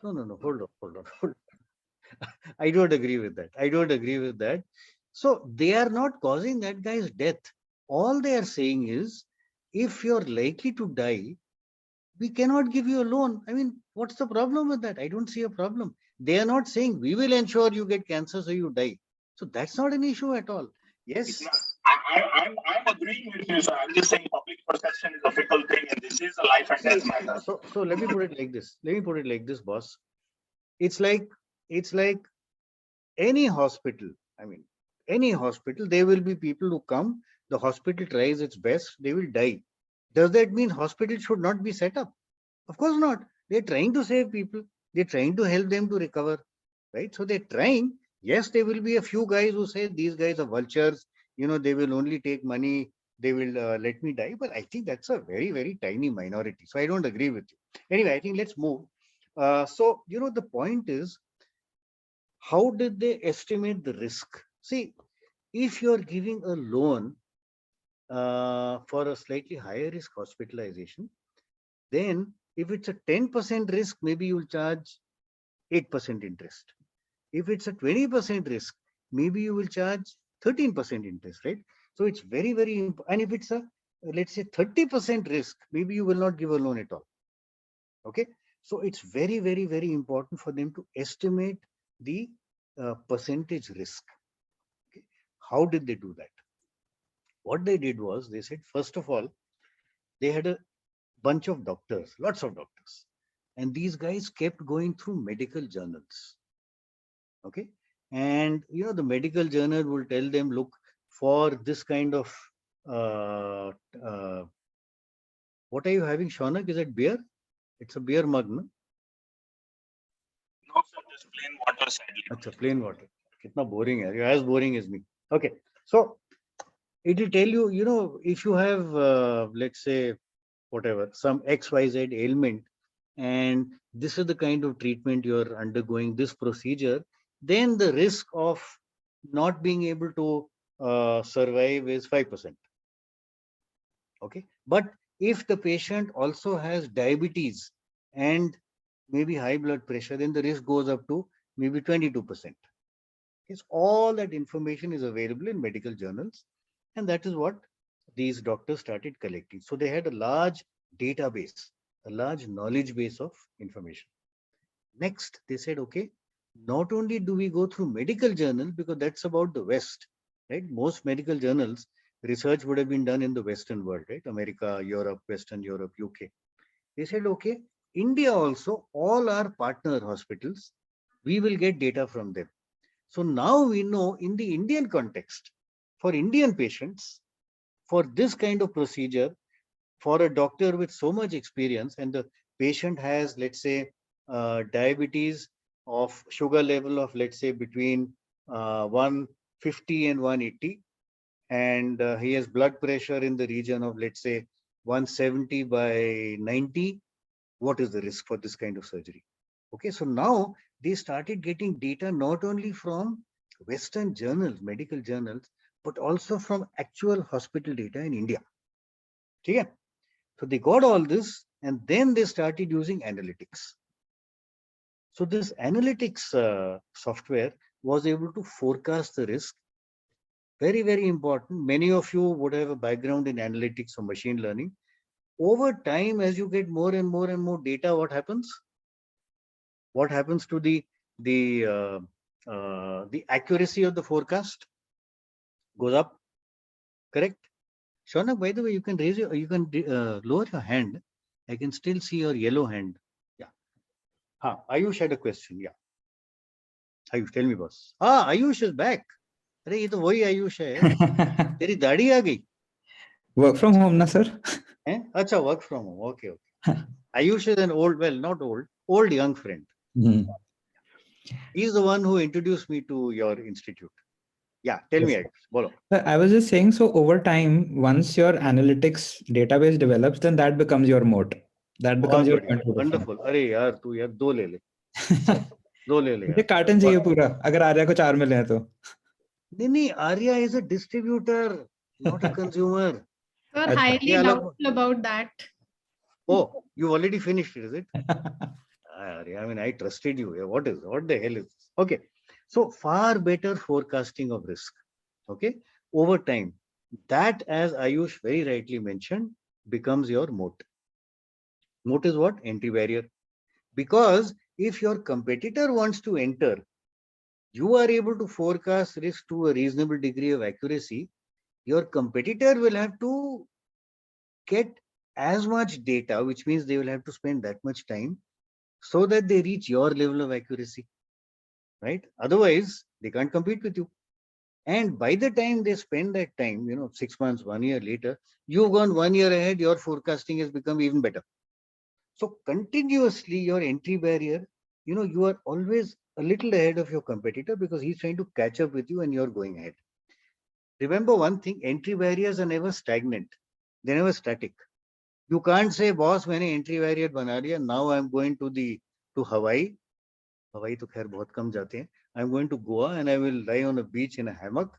No. Hold on. I don't agree with that. So they are not causing that guy's death. All they are saying is, if you're likely to die, we cannot give you a loan. I mean, what's the problem with that? I don't see a problem. They are not saying we will ensure you get cancer so you die. So that's not an issue at all. Yes. I'm agreeing with you, sir. I'm just saying public perception is a fickle thing, and this is a life and death matter. So let me put it like this. Boss. It's like any hospital. I mean, any hospital, there will be people who come, the hospital tries its best, they will die. Does that mean hospital should not be set up? Of course not. They're trying to save people. They're trying to help them to recover, right? So they're trying. Yes, there will be a few guys who say these guys are vultures. They will only take money. They will let me die. But I think that's a very, very tiny minority. So I don't agree with you. Anyway, I think let's move. So, the point is, how did they estimate the risk? See, if you're giving a loan for a slightly higher risk hospitalization, then if it's a 10% risk, maybe you'll charge 8% interest. If it's a 20% risk, maybe you will charge 13% interest, right? So it's very, very important. And if it's a, let's say, 30% risk, maybe you will not give a loan at all. Okay. So it's very, very, very important for them to estimate the percentage risk. Okay. How did they do that? What they did was, they said, first of all, they had a bunch of doctors, lots of doctors. And these guys kept going through medical journals. Okay. And, the medical journal will tell them, look, for this kind of, what are you having, Shaunak? Is it beer? It's a beer mug, no? No, sir, just plain water, sadly. It's a plain water. Kitna boring hai. You're as boring as me. Okay. So it will tell you, if you have, let's say, whatever, some XYZ ailment, and this is the kind of treatment you're undergoing, this procedure, then the risk of not being able to survive is 5%. Okay. But if the patient also has diabetes and maybe high blood pressure, then the risk goes up to maybe 22%. Yes, all that information is available in medical journals, and that is what these doctors started collecting. So they had a large database, a large knowledge base of information. Next, they said, okay, not only do we go through medical journal, because that's about the West, right? Most medical journals, research would have been done in the Western world, right? America, Europe, Western Europe, UK. They said, okay, India also, all our partner hospitals, we will get data from them. So now we know in the Indian context, for Indian patients, for this kind of procedure, for a doctor with so much experience, and the patient has, let's say, diabetes of sugar level of, let's say, between 150 and 180, and he has blood pressure in the region of, let's say, 170 by 90, what is the risk for this kind of surgery? Okay, so now they started getting data not only from Western journals, medical journals, but also from actual hospital data in India. Okay? So they got all this, and then they started using analytics. So this analytics software was able to forecast the risk. Very, very important. Many of you would have a background in analytics or machine learning. Over time, as you get more and more and more data, what happens? What happens to the accuracy of the forecast? Goes up, correct? Shaunak, by the way, you can raise you can lower your hand. I can still see your yellow hand. Yeah. Ayush had a question. Yeah. Ayush, tell me, boss. Ayush is back. अरे ये तो वही आयुष है तेरी दाढ़ी आ गई work from home ना sir हैं अच्छा work from home okay okay Ayush is an old, well, not old young friend. He's the one who introduced me to your institute. Yeah, tell me, Ayush. Bolo. I was just saying, so over time, once your analytics database develops, then that becomes your moat. That becomes your point of difference. Wonderful. अरे यार तू यार दो ले ले मुझे carton चाहिए पूरा अगर आर्या को 4 मिले हैं तो नहीं Arya is a distributor, not a consumer. Sir, highly doubtful about that. Oh, you already finished it, is it? Arya, I mean, I trusted you. What the hell is this? Okay, so far better forecasting of risk. Okay, over time, that, as Ayush very rightly mentioned, becomes your moat. Moat is what? Entry barrier. Because if your competitor wants to enter, you are able to forecast risk to a reasonable degree of accuracy. Your competitor will have to get as much data, which means they will have to spend that much time so that they reach your level of accuracy, right? Otherwise, they can't compete with you. And by the time they spend that time, 6 months, 1 year later, you've gone 1 year ahead, your forecasting has become even better. So continuously your entry barrier, you are always a little ahead of your competitor because he's trying to catch up with you and you're going ahead. Remember one thing, entry barriers are never stagnant. They're never static. You can't say, boss, मैंने entry barrier बना लिया, now I'm going to Hawaii. Hawaii तो खैर बहुत कम जाते हैं. I'm going to Goa and I will lie on a beach in a hammock.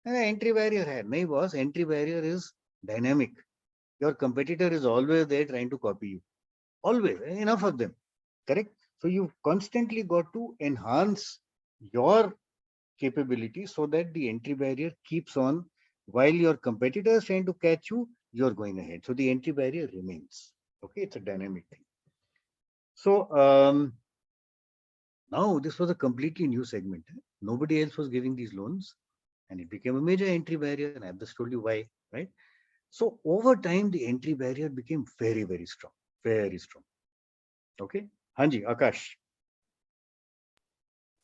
Entry barrier है. नहीं boss, entry barrier is dynamic. Your competitor is always there trying to copy you. Always, enough of them, correct? So you've constantly got to enhance your capability so that the entry barrier keeps on. While your competitor is trying to catch you, you're going ahead. So the entry barrier remains. Okay, it's a dynamic thing. So now this was a completely new segment. Nobody else was giving these loans and it became a major entry barrier, and I've just told you why, right? So over time, the entry barrier became very, very strong. Very strong. Okay. Hanji, Akash.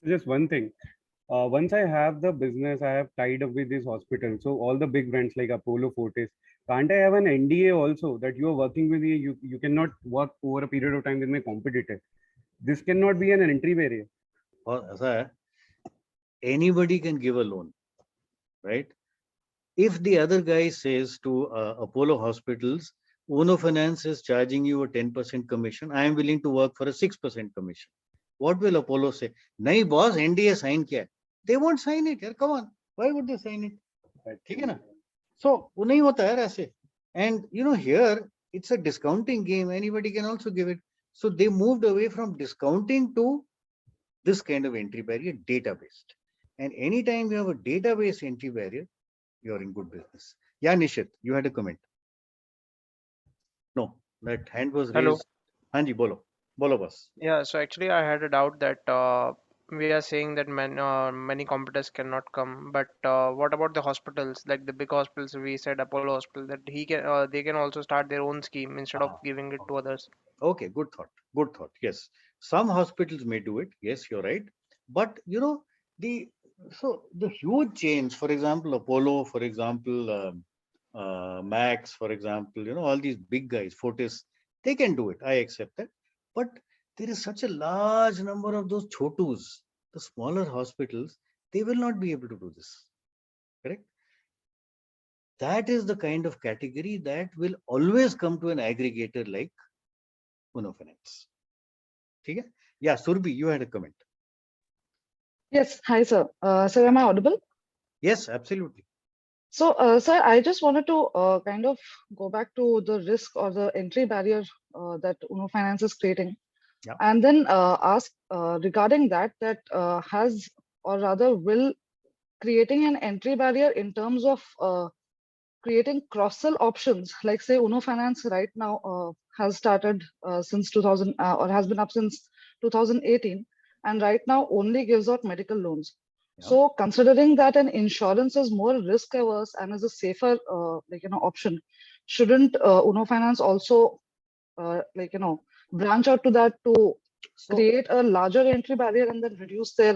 Just one thing. Once I have the business, I have tied up with this hospital. So all the big brands like Apollo, Fortis, can't I have an NDA also that you are working with me? You cannot work over a period of time with my competitor. This cannot be an entry barrier. Anybody can give a loan, right? If the other guy says to Apollo hospitals, Uno Finance is charging you a 10% commission, I am willing to work for a 6% commission. What will Apollo say? Nahi boss, NDA sign kiya. They won't sign it. Come on. Why would they sign it? Right. So, nahi hota hai aise. And here it's a discounting game. Anybody can also give it. So they moved away from discounting to this kind of entry barrier, data-based. And anytime you have a database entry barrier, you're in good business. Yeah, Nishit, you had a comment. No, that hand was raised. Hello. Hanji, bolo boss. Yeah, so actually I had a doubt that we are saying that many competitors cannot come, but what about the hospitals, like the big hospitals? We said Apollo Hospital that they can also start their own scheme instead of giving it to others. Okay, good thought. Good thought. Yes, some hospitals may do it. Yes, you're right. But the the huge chains, for example, Apollo, for example, Max, for example, all these big guys, Fortis, they can do it. I accept that. But there is such a large number of those chotus, the smaller hospitals, they will not be able to do this. Correct? That is the kind of category that will always come to an aggregator like Uno Finance. Okay? Yeah, Surbi, you had a comment. Yes, hi, sir. Sir, am I audible? Yes, absolutely. So, sir, I just wanted to kind of go back to the risk or the entry barrier that Uno Finance is creating. Yeah. And then ask regarding that has, or rather will, creating an entry barrier in terms of creating cross-sell options, like say Uno Finance right now has started since 2000 or has been up since 2018, and right now only gives out medical loans. Yeah. So considering that an insurance is more risk averse and is a safer option, shouldn't Uno Finance also branch out to that to create a larger entry barrier and then reduce their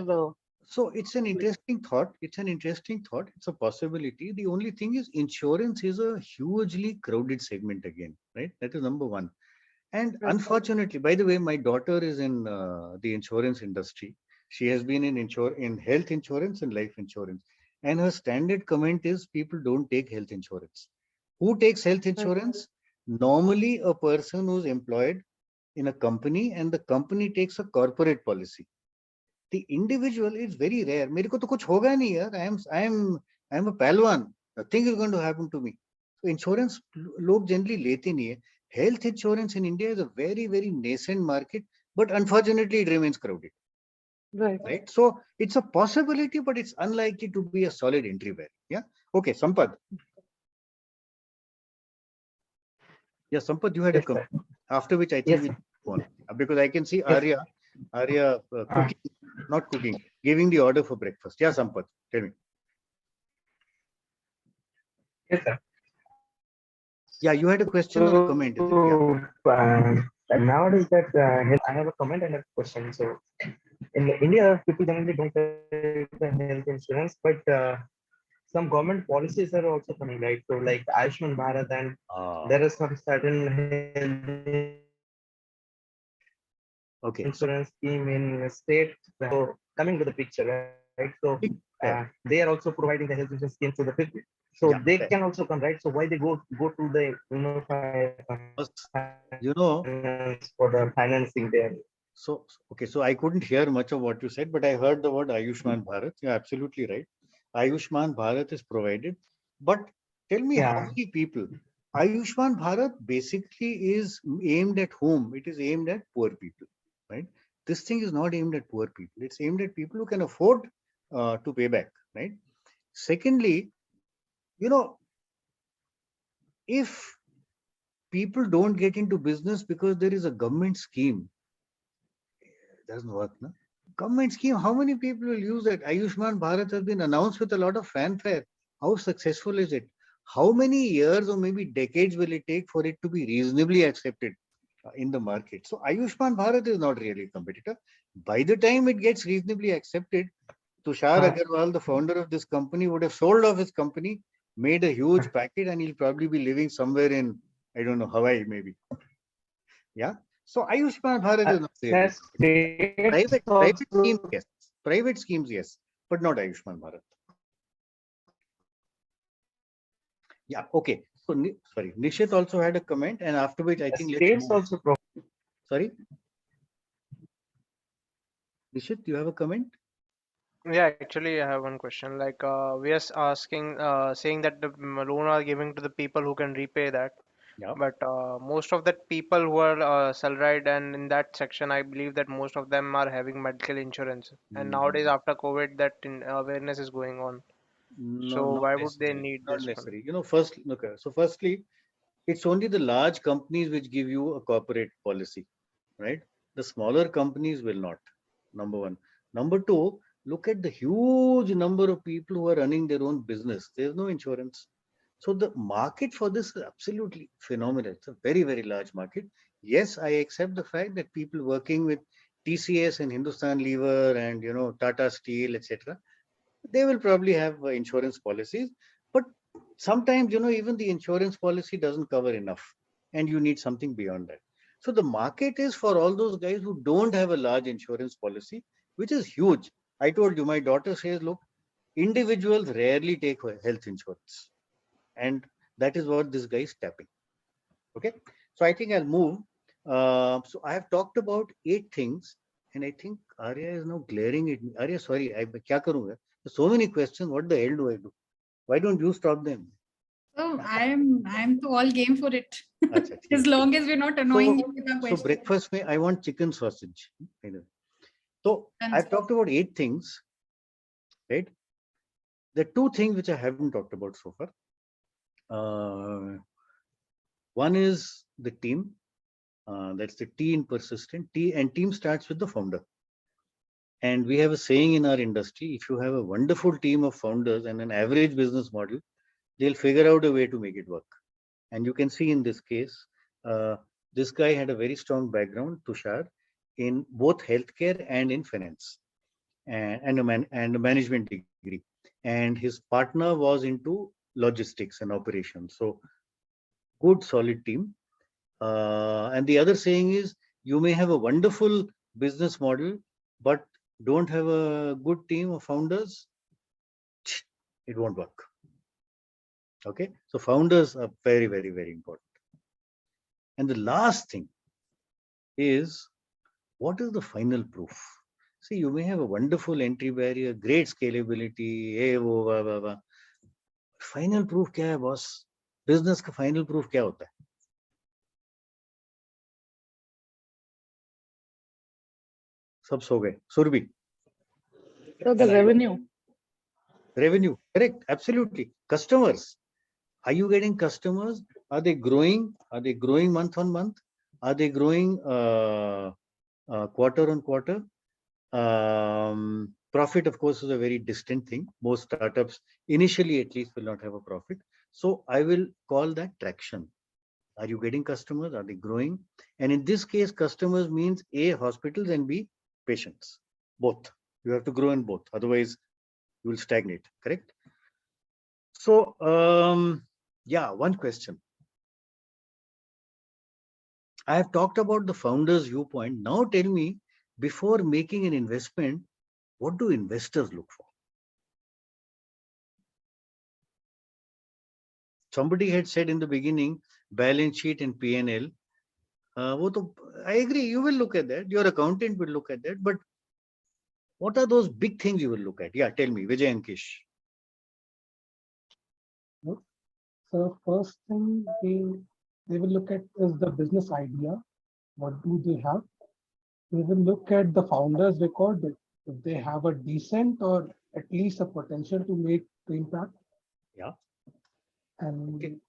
So it's an interesting thought. It's an interesting thought. It's a possibility. The only thing is insurance is a hugely crowded segment again, right? That is number one. And unfortunately, by the way, my daughter is in the insurance industry. She has been in health insurance and life insurance. And her standard comment is people don't take health insurance. Who takes health insurance? Normally a person who's employed in a company and the company takes a corporate policy. The individual is very rare. मेरे को तो कुछ होगा नहीं यार. I am a पहलवान. Nothing is going to happen to me. So insurance लोग generally लेते नहीं है. Health insurance in India is a very, very nascent market, but unfortunately it remains crowded. Right. So it's a possibility, but it's unlikely to be a solid entry barrier. Yeah. Okay, Sampad. Yeah, Sampad, you had a comment. After which I think we go on, because I can see Arya cooking, not cooking, giving the order for breakfast. Yeah, Sampad, tell me. Yes, sir. Yeah, you had a question or a comment. Is it? Yeah. Nowadays, I have a comment and a question. So, in India, people generally don't take the health insurance, but some government policies are also coming, right? So, like Ayushman Bharat, and there is some certain health insurance scheme in state. So, coming to the picture, right? So, they are also providing the health insurance scheme to the people. So they can also come, right? So why they go to the for the financing there? So okay, so I couldn't hear much of what you said, but I heard the word Ayushman Bharat. You're absolutely right. Ayushman Bharat is provided, but tell me how many people? Ayushman Bharat basically is aimed at whom? It is aimed at poor people, right? This thing is not aimed at poor people. It's aimed at people who can afford to pay back, right? Secondly, if people don't get into business because there is a government scheme, it doesn't work, no? Government scheme, how many people will use that? Ayushman Bharat has been announced with a lot of fanfare. How successful is it? How many years or maybe decades will it take for it to be reasonably accepted in the market? So Ayushman Bharat is not really a competitor. By the time it gets reasonably accepted, Tushar Agarwal, the founder of this company, would have sold off his company, made a huge packet, and he'll probably be living somewhere in, I don't know, Hawaii maybe. Yeah. So Ayushman Bharat is not really. Private schemes, yes. Private schemes, yes, but not Ayushman Bharat. Yeah. Okay. So sorry, Nishit also had a comment, and after which I think let's move. Sorry, Nishit, you have a comment? Yeah, actually, I have one question. Like, we are asking, saying that the loan are giving to the people who can repay that. Yeah. But most of the people who are salaried and in that section, I believe that most of them are having medical insurance. And nowadays, after COVID, that awareness is going on. No, So not why would they necessary. need Not this necessary. First, look. So firstly, it's only the large companies which give you a corporate policy, right? The smaller companies will not. Number one. Number two, look at the huge number of people who are running their own business. There's no insurance. So the market for this is absolutely phenomenal. It's a very, very large market. Yes, I accept the fact that people working with TCS and Hindustan Lever and Tata Steel, etc., they will probably have insurance policies. But sometimes even the insurance policy doesn't cover enough, and you need something beyond that. So the market is for all those guys who don't have a large insurance policy, which is huge. I told you, my daughter says, look, individuals rarely take health insurance, and that is what this guy is tapping. Okay, so I think I'll move. So I have talked about 8 things, and I think Arya is now glaring at me. Arya, sorry, kya karunga? There's so many questions. What the hell do I do? Why don't you stop them? So I'm to all game for it. As long as we're not annoying you with our So questions. breakfast mein, I want chicken sausage. So I've talked about 8 things, right? There are 2 things which I haven't talked about so far. One is the team. That's the T in persistent. Team starts with the founder. And we have a saying in our industry, if you have a wonderful team of founders and an average business model, they'll figure out a way to make it work. And you can see in this case, this guy had a very strong background, Tushar, in both healthcare and in finance and a management degree. And his partner was into logistics and operations. So good, solid team. And the other saying is, you may have a wonderful business model, but don't have a good team of founders, it won't work. Okay, so founders are very, very, very important. And the last thing is, what is the final proof? See, you may have a wonderful entry barrier, great scalability, final proof क्या है boss? Business का final proof क्या होता है? सब सो गए. Surbi. So the revenue. Revenue, correct, absolutely. Customers. Are you getting customers? Are they growing? Are they growing month on month? Are they growing quarter on quarter? Profit, of course, is a very distant thing. Most startups, initially at least, will not have a profit. So I will call that traction. Are you getting customers? Are they growing? And in this case, customers means A, hospitals, and B, patients. Both. You have to grow in both. Otherwise, you will stagnate, correct? So, yeah, one question. I have talked about the founder's viewpoint. Now tell me, before making an investment, what do investors look for? Somebody had said in the beginning, balance sheet and P&L. I agree, you will look at that. Your accountant will look at that. But what are those big things you will look at? Yeah, tell me, Vijay and Kish. So first thing they will look at is the business idea. What do they have? They will look at the founder's record, if they have a decent or at least a potential to make the impact. Yeah. And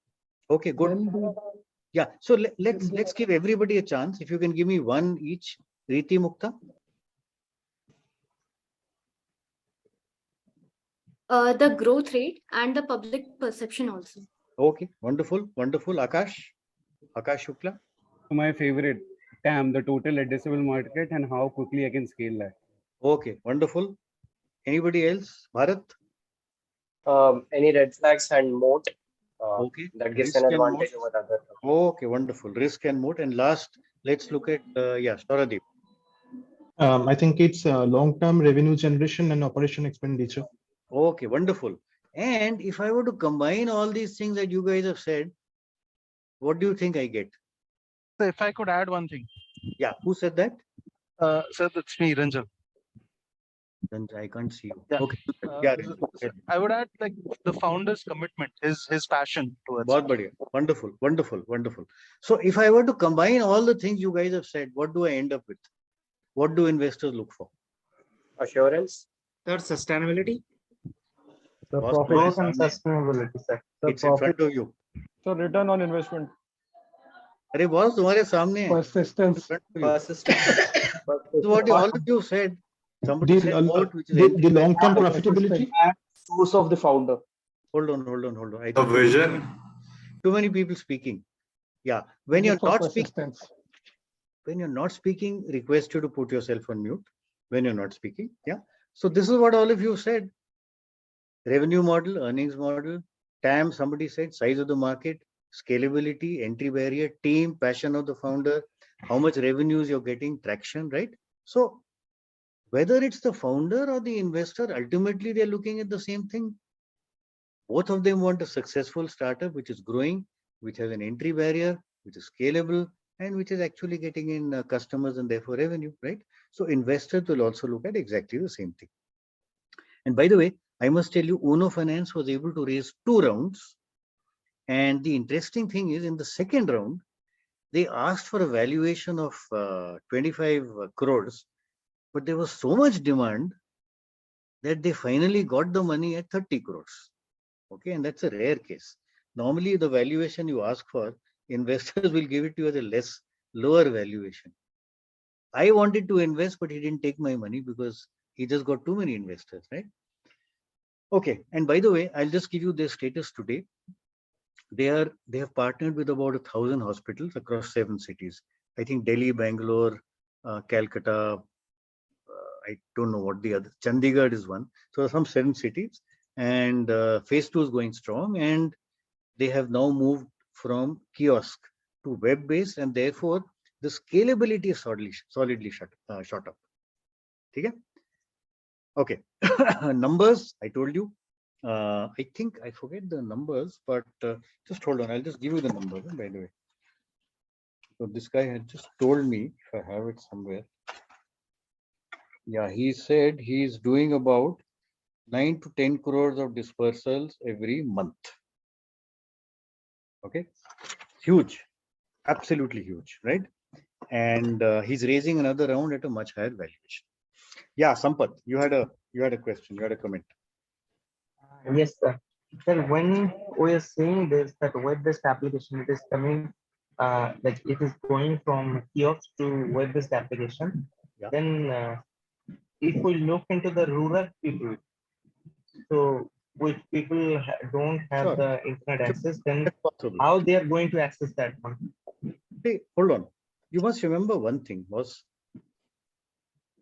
okay, good. Yeah, so let's give everybody a chance. If you can give me one each. Riti, Mukta. The growth rate and the public perception also. Okay, wonderful, wonderful. Akash Shukla. My favorite, TAM, the total addressable market, and how quickly I can scale that. Okay, wonderful. Anybody else? Bharat? Any red flags and moat okay. that gives an advantage over other. Okay, wonderful. Risk and moat. And last, let's look at, Sharadeep. I think it's long-term revenue generation and operation expenditure. Okay, wonderful. And if I were to combine all these things that you guys have said, what do you think I get? So if I could add one thing. Yeah, who said that? Sir, that's me, Ranjan. Then I can't see you. Yeah. Okay. I would add like the founder's commitment, his passion towards it. Wonderful, wonderful, wonderful. So if I were to combine all the things you guys have said, what do I end up with? What do investors look for? Assurance. Third, sustainability. The profit and sustainability, sir. It's in front of you. So return on investment. Arey boss, तुम्हारे सामने है. Persistence. Persistence. So what all of you said, Somebody said what, which is the long-term profitability. Source of the founder. Hold on. I The think vision. too many people speaking. Yeah, when you're not speaking, request you to put yourself on mute when you're not speaking. Yeah. So this is what all of you said. Revenue model, earnings model, TAM, somebody said, size of the market, scalability, entry barrier, team, passion of the founder, how much revenues you're getting, traction, right? So whether it's the founder or the investor, ultimately they're looking at the same thing. Both of them want a successful startup which is growing, which has an entry barrier, which is scalable, and which is actually getting in customers and therefore revenue, right? So investors will also look at exactly the same thing. And by the way, I must tell you, Uno Finance was able to raise 2 rounds. And the interesting thing is, in the second round, they asked for a valuation of 25 crores, but there was so much demand that they finally got the money at 30 crores. Okay, and that's a rare case. Normally, the valuation you ask for, investors will give it to you at a lower valuation. I wanted to invest, but he didn't take my money because he just got too many investors, right? Okay, and by the way, I'll just give you their status today. They have partnered with about 1,000 hospitals across 7 cities. I think Delhi, Bangalore, Calcutta. I don't know what the other. Chandigarh is one. So some 7 cities, and phase 2 is going strong. And they have now moved from kiosk to web-based, and therefore the scalability is solidly shot up. Okay. Numbers, I told you. I think I forget the numbers, but just hold on. I'll just give you the numbers, by the way. So this guy had just told me, if I have it somewhere. Yeah, he said he's doing about 9 to 10 crores of dispersals every month. Okay, huge, absolutely huge, right? And he's raising another round at a much higher valuation. Yeah, Sampath, you had a question, you had a comment. Yes, sir. Sir, when we are saying this, that web-based application, it is coming, like it is going from kiosk to web-based application. Yeah. Then, if we look into the rural people, so which people don't have the internet access, then how they are going to access that one? Hey, hold on. You must remember one thing, boss.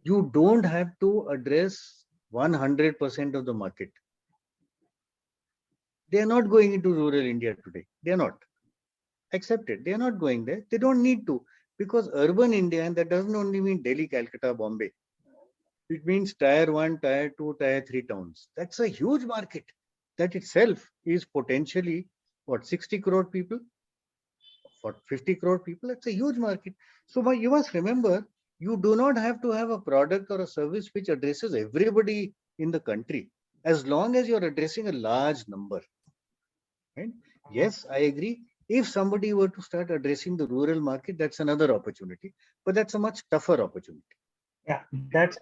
You don't have to address 100% of the market. They are not going into rural India today. They are not. Accept it. They are not going there. They don't need to, because urban India, and that doesn't only mean Delhi, Calcutta, Bombay. It means tier 1, tier 2, tier 3 towns. That's a huge market. That itself is potentially what, 60 crore people? For 50 crore people, that's a huge market. So you must remember, you do not have to have a product or a service which addresses everybody in the country, as long as you're addressing a large number. Right? Yes, I agree. If somebody were to start addressing the rural market, that's another opportunity, but that's a much tougher opportunity. Yeah, that's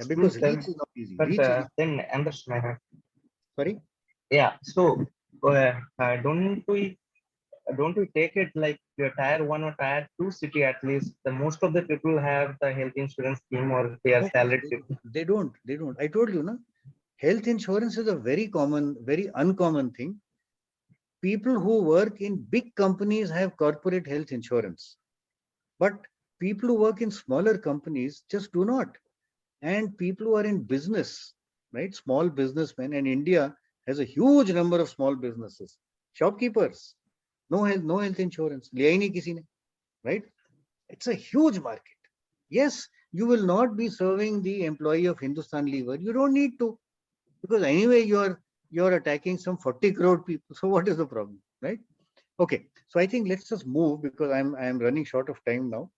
because reach is not easy. But Reach is then understand. Sorry. Yeah. So don't we take it like your tier 1 or tier 2 city at least? The most of the people have the health insurance scheme, or they are salaried people. They don't. I told you, no. Health insurance is a very uncommon thing. People who work in big companies have corporate health insurance, but people who work in smaller companies just do not. And people who are in business, right? Small businessmen, and India has a huge number of small businesses. Shopkeepers, no health insurance. Liya hi nahi kisi ne, right? It's a huge market. Yes, you will not be serving the employee of Hindustan Lever. You don't need to, because anyway you're attacking some 40 crore people. So what is the problem, right? Okay, so I think let's just move, because I'm running short of time now.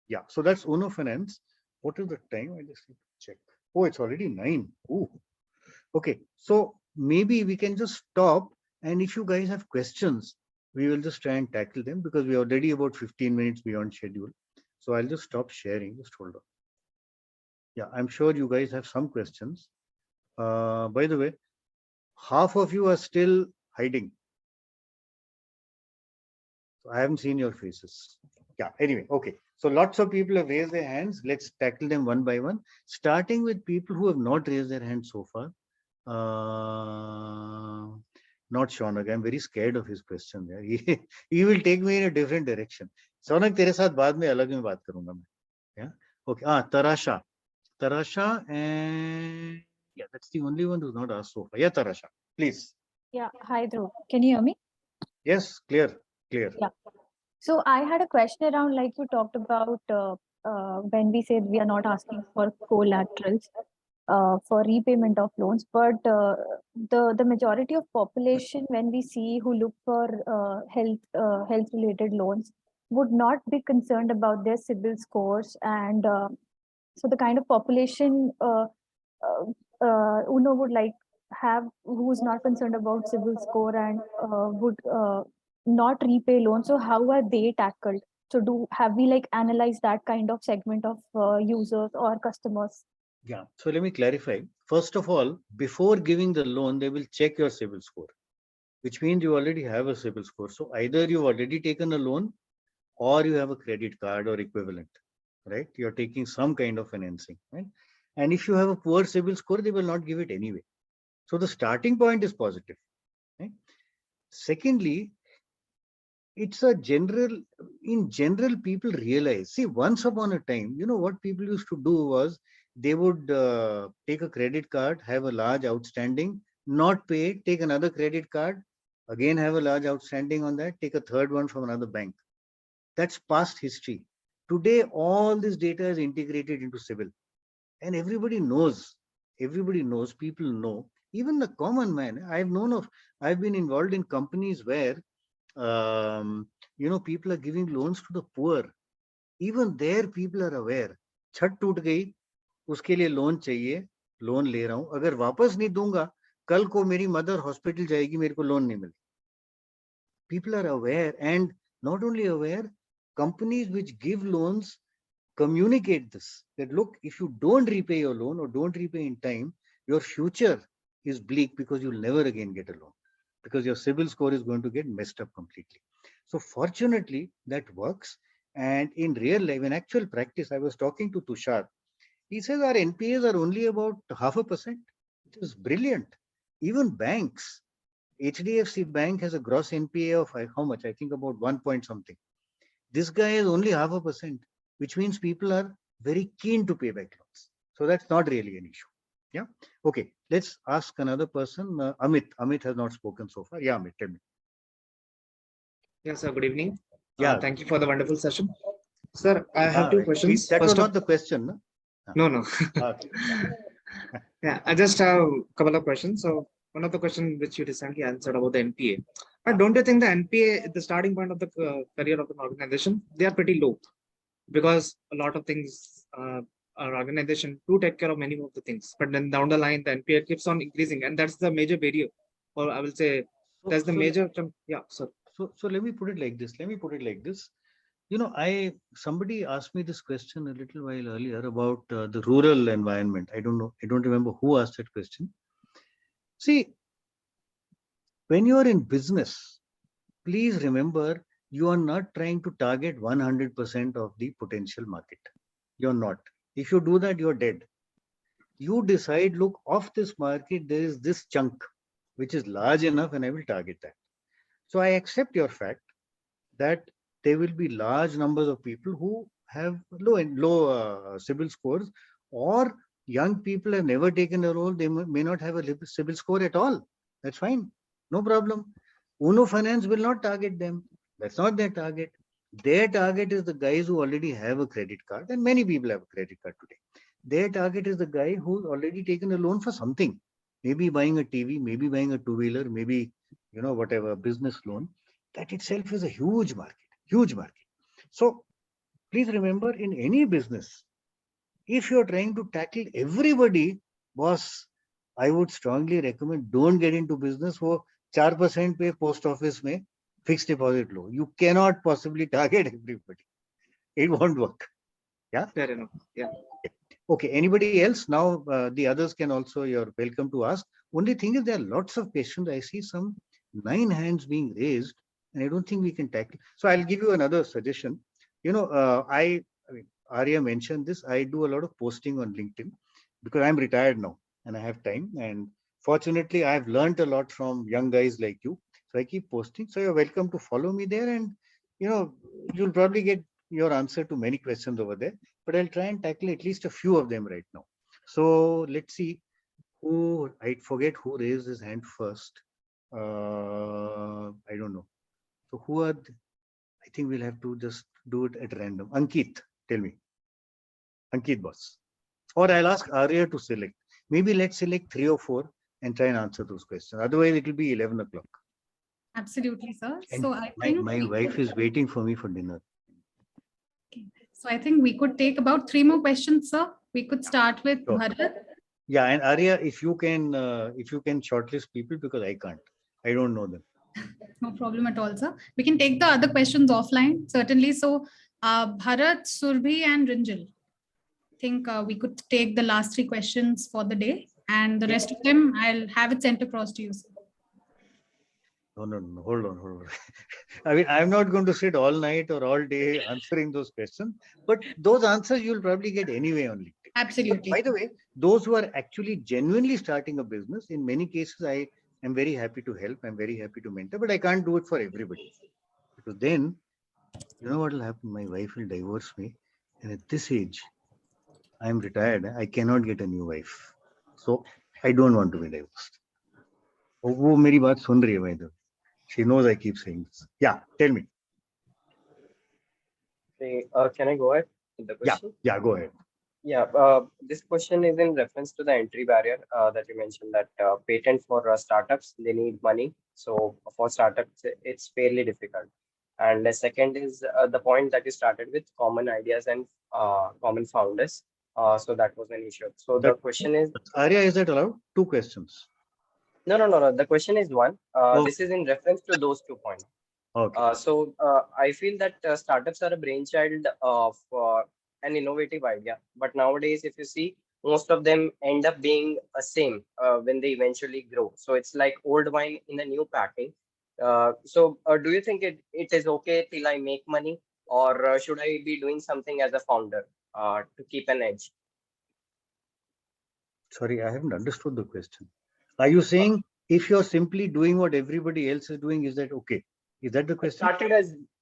Yeah, so that's Uno Finance. What is the time? I just need to check. Oh, it's already 9. Ooh. Okay, so maybe we can just stop, and if you guys have questions, we will just try and tackle them, because we are already about 15 minutes beyond schedule. So I'll just stop sharing. Just hold on. Yeah, I'm sure you guys have some questions. By the way, half of you are still hiding. So I haven't seen your faces. Yeah, anyway, okay. So lots of people have raised their hands. Let's tackle them one by one, starting with people who have not raised their hands so far. Not Shaunak. I'm very scared of his question there. He will take me in a different direction. Shaunak, तेरे साथ बाद में अलग में बात करूंगा मैं. Yeah. Okay. Tarasha. Tarasha, and yeah, that's the only one who's not asked so far. Yeah, Tarasha, please. Yeah, hi Dhruv. Can you hear me? Yes, clear. Yeah. So I had a question around, like you talked about when we said we are not asking for collaterals for repayment of loans, but the majority of population, when we see who look for health related loans, would not be concerned about their CIBIL scores, and so the kind of population Uno would like have, who's not concerned about CIBIL score and would not repay loans. So how are they tackled? So have we like analyzed that kind of segment of users or customers? Yeah. So let me clarify. First of all, before giving the loan, they will check your CIBIL score, which means you already have a CIBIL score. So either you've already taken a loan or you have a credit card or equivalent, right? You're taking some kind of financing, right? And if you have a poor CIBIL score, they will not give it anyway. So the starting point is positive, right? Secondly, it's a in general, people realize, see, once upon a time, you know, what people used to do was they would take a credit card, have a large outstanding, not pay it, take another credit card, again have a large outstanding on that, take a third one from another bank. That's past history. Today, all this data is integrated into CIBIL, and everybody knows, people know, even the common man. I've been involved in companies where you know, people are giving loans to the poor. Even there, people are aware. छत टूट गई, उसके लिए loan चाहिए, loan ले रहा हूं, अगर वापस नहीं दूंगा, कल को मेरी मदर हॉस्पिटल जाएगी, मेरे को लोन नहीं मिलेगा. People are aware, and not only aware, companies which give loans communicate this, that look, if you don't repay your loan or don't repay in time, your future is bleak because you'll never again get a loan, because your CIBIL score is going to get messed up completely. So fortunately, that works. And in real life, in actual practice, I was talking to Tushar. He says our NPAs are only about 0.5%. It is brilliant. Even banks, HDFC Bank has a gross NPA of how much? I think about 1 point something. This guy is only 0.5%, which means people are very keen to pay back loans. So that's not really an issue. Yeah. Okay. Let's ask another person. Amit. Amit has not spoken so far. Yeah, Amit, tell me. Yes, sir. Good evening. Yeah. Thank you for the wonderful session. Sir, I have two questions. That was not the question, no? No. Okay. Yeah, I just have a couple of questions. So one of the questions which you recently answered about the NPA. But don't you think the NPA at the starting point of the career of an organization, they are pretty low? Because a lot of things, our organization do take care of many of the things. But then down the line, the NPA keeps on increasing. And that's the major barrier. Or I will say, that's the major, yeah, sir. So let me put it like this. You know, somebody asked me this question a little while earlier about the rural environment. I don't remember who asked that question. See, when you are in business, please remember, you are not trying to target 100% of the potential market. You're not. If you do that, you're dead. You decide, look, of this market, there is this chunk, which is large enough, and I will target that. So I accept your fact that there will be large numbers of people who have low CIBIL scores, or young people have never taken a role. They may not have a CIBIL score at all. That's fine. No problem. Uno Finance will not target them. That's not their target. Their target is the guys who already have a credit card, and many people have a credit card today. Their target is the guy who's already taken a loan for something. Maybe buying a TV, maybe buying a two-wheeler, maybe, you know, whatever, business loan. That itself is a huge market. So please remember, in any business, if you're trying to tackle everybody, boss, I would strongly recommend, don't get into business for 4% pay post office mein fixed deposit low. You cannot possibly target everybody. It won't work. Yeah. Fair enough. Yeah. Okay. Anybody else? Now the others can also, you're welcome to ask. Only thing is, there are lots of questions. I see some 9 hands being raised, and I don't think we can tackle. So I'll give you another suggestion. I mean, Arya mentioned this. I do a lot of posting on LinkedIn because I'm retired now and I have time. And fortunately, I've learned a lot from young guys like you. So I keep posting. So you're welcome to follow me there, and you'll probably get your answer to many questions over there. But I'll try and tackle at least a few of them right now. So let's see who, I forget who raised his hand first. I don't know. So who are? I think we'll have to just do it at random. Ankit, tell me. Ankit boss. Or I'll ask Arya to select. Maybe let's select 3 or 4 and try and answer those questions. Otherwise, it will be 11 o'clock. Absolutely, sir. And so I think my wife is waiting for me for dinner. So I think we could take about 3 more questions, sir. We could start with Sure. Bharat. Yeah, and Arya, if you can shortlist people, because I can't. I don't know them. No problem at all, sir. We can take the other questions offline, certainly. So Bharat, Surbhi and Rinjal. I think we could take the last 3 questions for the day, and the rest of them, I'll have it sent across to you, sir. No. Hold on. I mean, I'm not going to sit all night or all day answering those questions, but those answers you'll probably get anyway on LinkedIn. Absolutely. By the way, those who are actually genuinely starting a business, in many cases, I am very happy to help. I'm very happy to mentor, but I can't do it for everybody. Because then, you know what will happen? My wife will divorce me. And at this age, I'm retired. I cannot get a new wife. So I don't want to be divorced. वो मेरी बात सुन रही है, by the way. She knows I keep saying this. Yeah, tell me. Okay, can I go ahead with the question? Yeah, go ahead. Yeah, this question is in reference to the entry barrier that you mentioned, that patent for startups, they need money. So for startups, it's fairly difficult. And the second is the point that you started with, common ideas and common founders. So that was an issue. So the question is, Arya, is that allowed? 2 questions. No. The question is one. This is in reference to those 2 points. Okay. So I feel that startups are a brainchild of an innovative idea. But nowadays, if you see, most of them end up being the same when they eventually grow. So it's like old wine in a new packing. So do you think it is okay till I make money, or should I be doing something as a founder to keep an edge? Sorry, I haven't understood the question. Are you saying if you're simply doing what everybody else is doing, is that okay? Is that the question?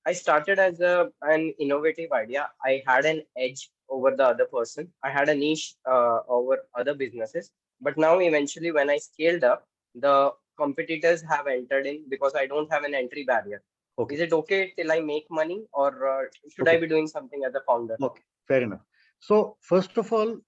I started as an innovative idea. I had an edge over the other person. I had a niche over other businesses. But now eventually when I scaled up, the competitors have entered in because I don't have an entry barrier. Okay. Is it okay till I make money, or should I be doing something as a founder? Okay, fair enough. So first of all,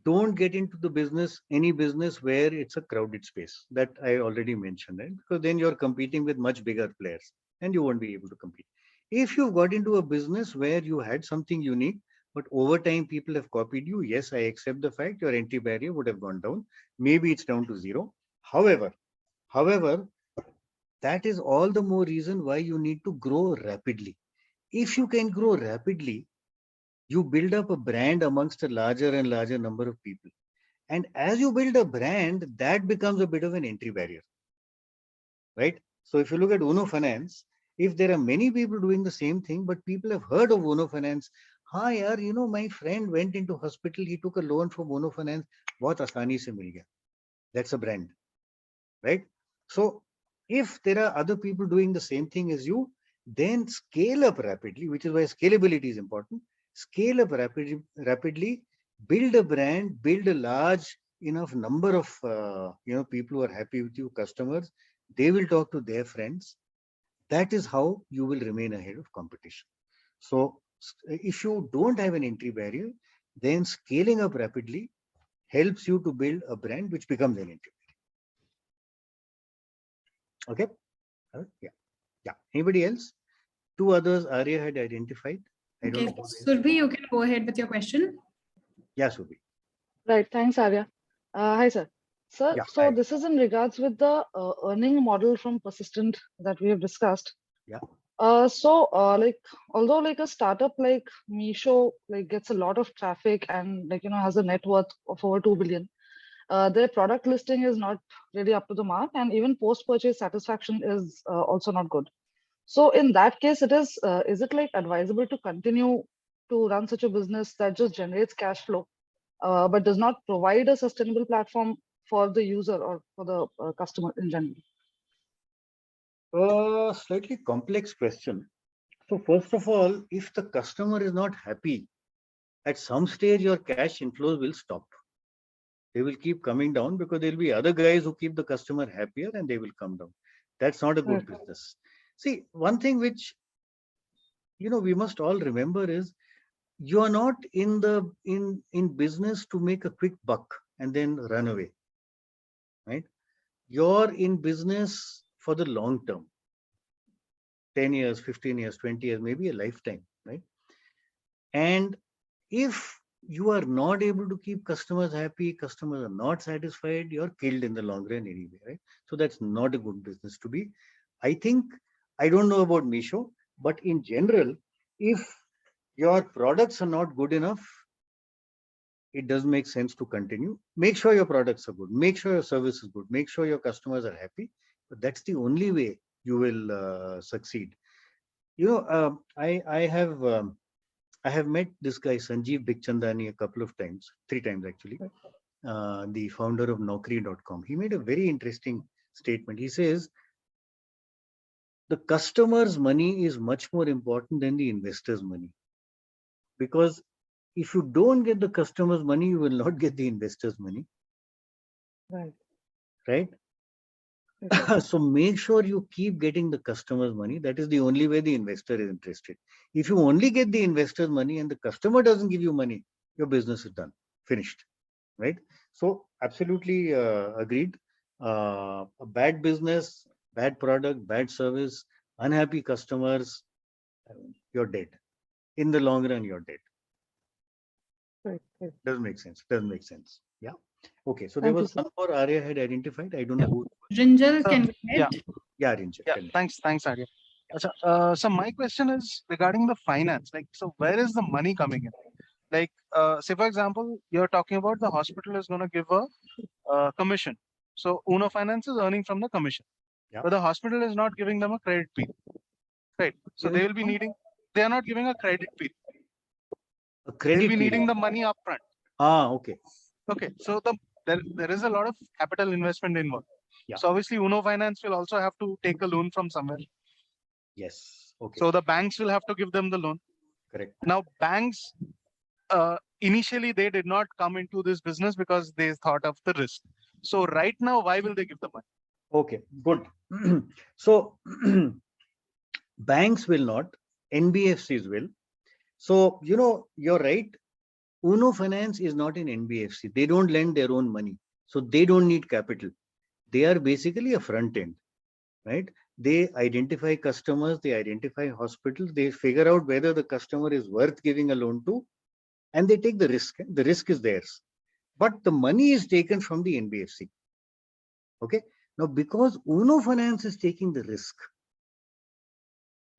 don't get into the business, any business where it's a crowded space. That I already mentioned, right? Because then you're competing with much bigger players and you won't be able to compete. If you've got into a business where you had something unique, but over time people have copied you, yes, I accept the fact your entry barrier would have gone down. Maybe it's down to 0. However, that is all the more reason why you need to grow rapidly. If you can grow rapidly, you build up a brand amongst a larger and larger number of people. And as you build a brand, that becomes a bit of an entry barrier, right? So if you look at Uno Finance, if there are many people doing the same thing, but people have heard of Uno Finance, hi yaar, my friend went into hospital, he took a loan from Uno Finance, bahut aasani se mil gaya. That's a brand, right? So if there are other people doing the same thing as you, then scale up rapidly, which is why scalability is important. Scale up rapidly, build a brand, build a large enough number of people who are happy with you, customers. They will talk to their friends. That is how you will remain ahead of competition. So if you don't have an entry barrier, then scaling up rapidly helps you to build a brand which becomes an entry barrier. Okay. Yeah. Anybody else? 2 others Arya had identified. Okay, Surbhi, you can go ahead with your question. Yeah, Surbhi. Right. Thanks, Arya. Hi, sir. Sir, so hi. this is in regards with the earning model from Persistent that we have discussed. Yeah. Like, although like a startup like Meesho like gets a lot of traffic and has a net worth of over 2 billion, their product listing is not really up to the mark, and even post-purchase satisfaction is also not good. So in that case, is it like advisable to continue to run such a business that just generates cash flow, but does not provide a sustainable platform for the user or for the customer in general? Slightly complex question. So first of all, if the customer is not happy, at some stage your cash inflows will stop. They will keep coming down because there will be other guys who keep the customer happier and they will come down. That's not a good business. See, one thing which we must all remember is you are not in business to make a quick buck and then run away, right? You're in business for the long term, 10 years, 15 years, 20 years, maybe a lifetime, right? And if you are not able to keep customers happy, customers are not satisfied, you're killed in the long run anyway, right? So that's not a good business to be. I think, I don't know about Misho, but in general, if your products are not good enough, it doesn't make sense to continue. Make sure your products are good, make sure your service is good, make sure your customers are happy. But that's the only way you will succeed. I have met this guy Sanjeev Bikhchandani a couple of times, 3 times actually, the founder of Naukri.com. He made a very interesting statement. He says, the customer's money is much more important than the investor's money. Because if you don't get the customer's money, you will not get the investor's money. Right. Right? So make sure you keep getting the customer's money. That is the only way the investor is interested. If you only get the investor's money and the customer doesn't give you money, your business is done, finished, right? So absolutely agreed. A bad business, bad product, bad service, unhappy customers, you're dead. In the long run, you're dead. Right. Doesn't make sense. Doesn't make sense. Yeah. Okay. So there was one more Arya had identified. I don't know who. Rinjal, So, can you yeah. Yeah, Rinjal. Yeah, thanks, Arya. So my question is regarding the finance. Like, so where is the money coming in? Like, say for example, you're talking about the hospital is going to give a commission. So Uno Finance is earning from the commission, but the hospital is not giving them a credit period, right? So they will be needing. They are not giving a credit period. A credit They'll be needing period. the money upfront. Okay. Okay. So there is a lot of capital investment involved. Yeah. So obviously Uno Finance will also have to take a loan from somewhere. Yes. Okay. So the banks will have to give them the loan. Correct. Now banks, initially they did not come into this business because they thought of the risk. So right now, why will they give the money? Okay, good. So banks will not, NBFCs will. So, you're right. Uno Finance is not an NBFC. They don't lend their own money. So they don't need capital. They are basically a front end, right? They identify customers, they identify hospitals, they figure out whether the customer is worth giving a loan to, and they take the risk. The risk is theirs. But the money is taken from the NBFC. Okay. Now, because Uno Finance is taking the risk,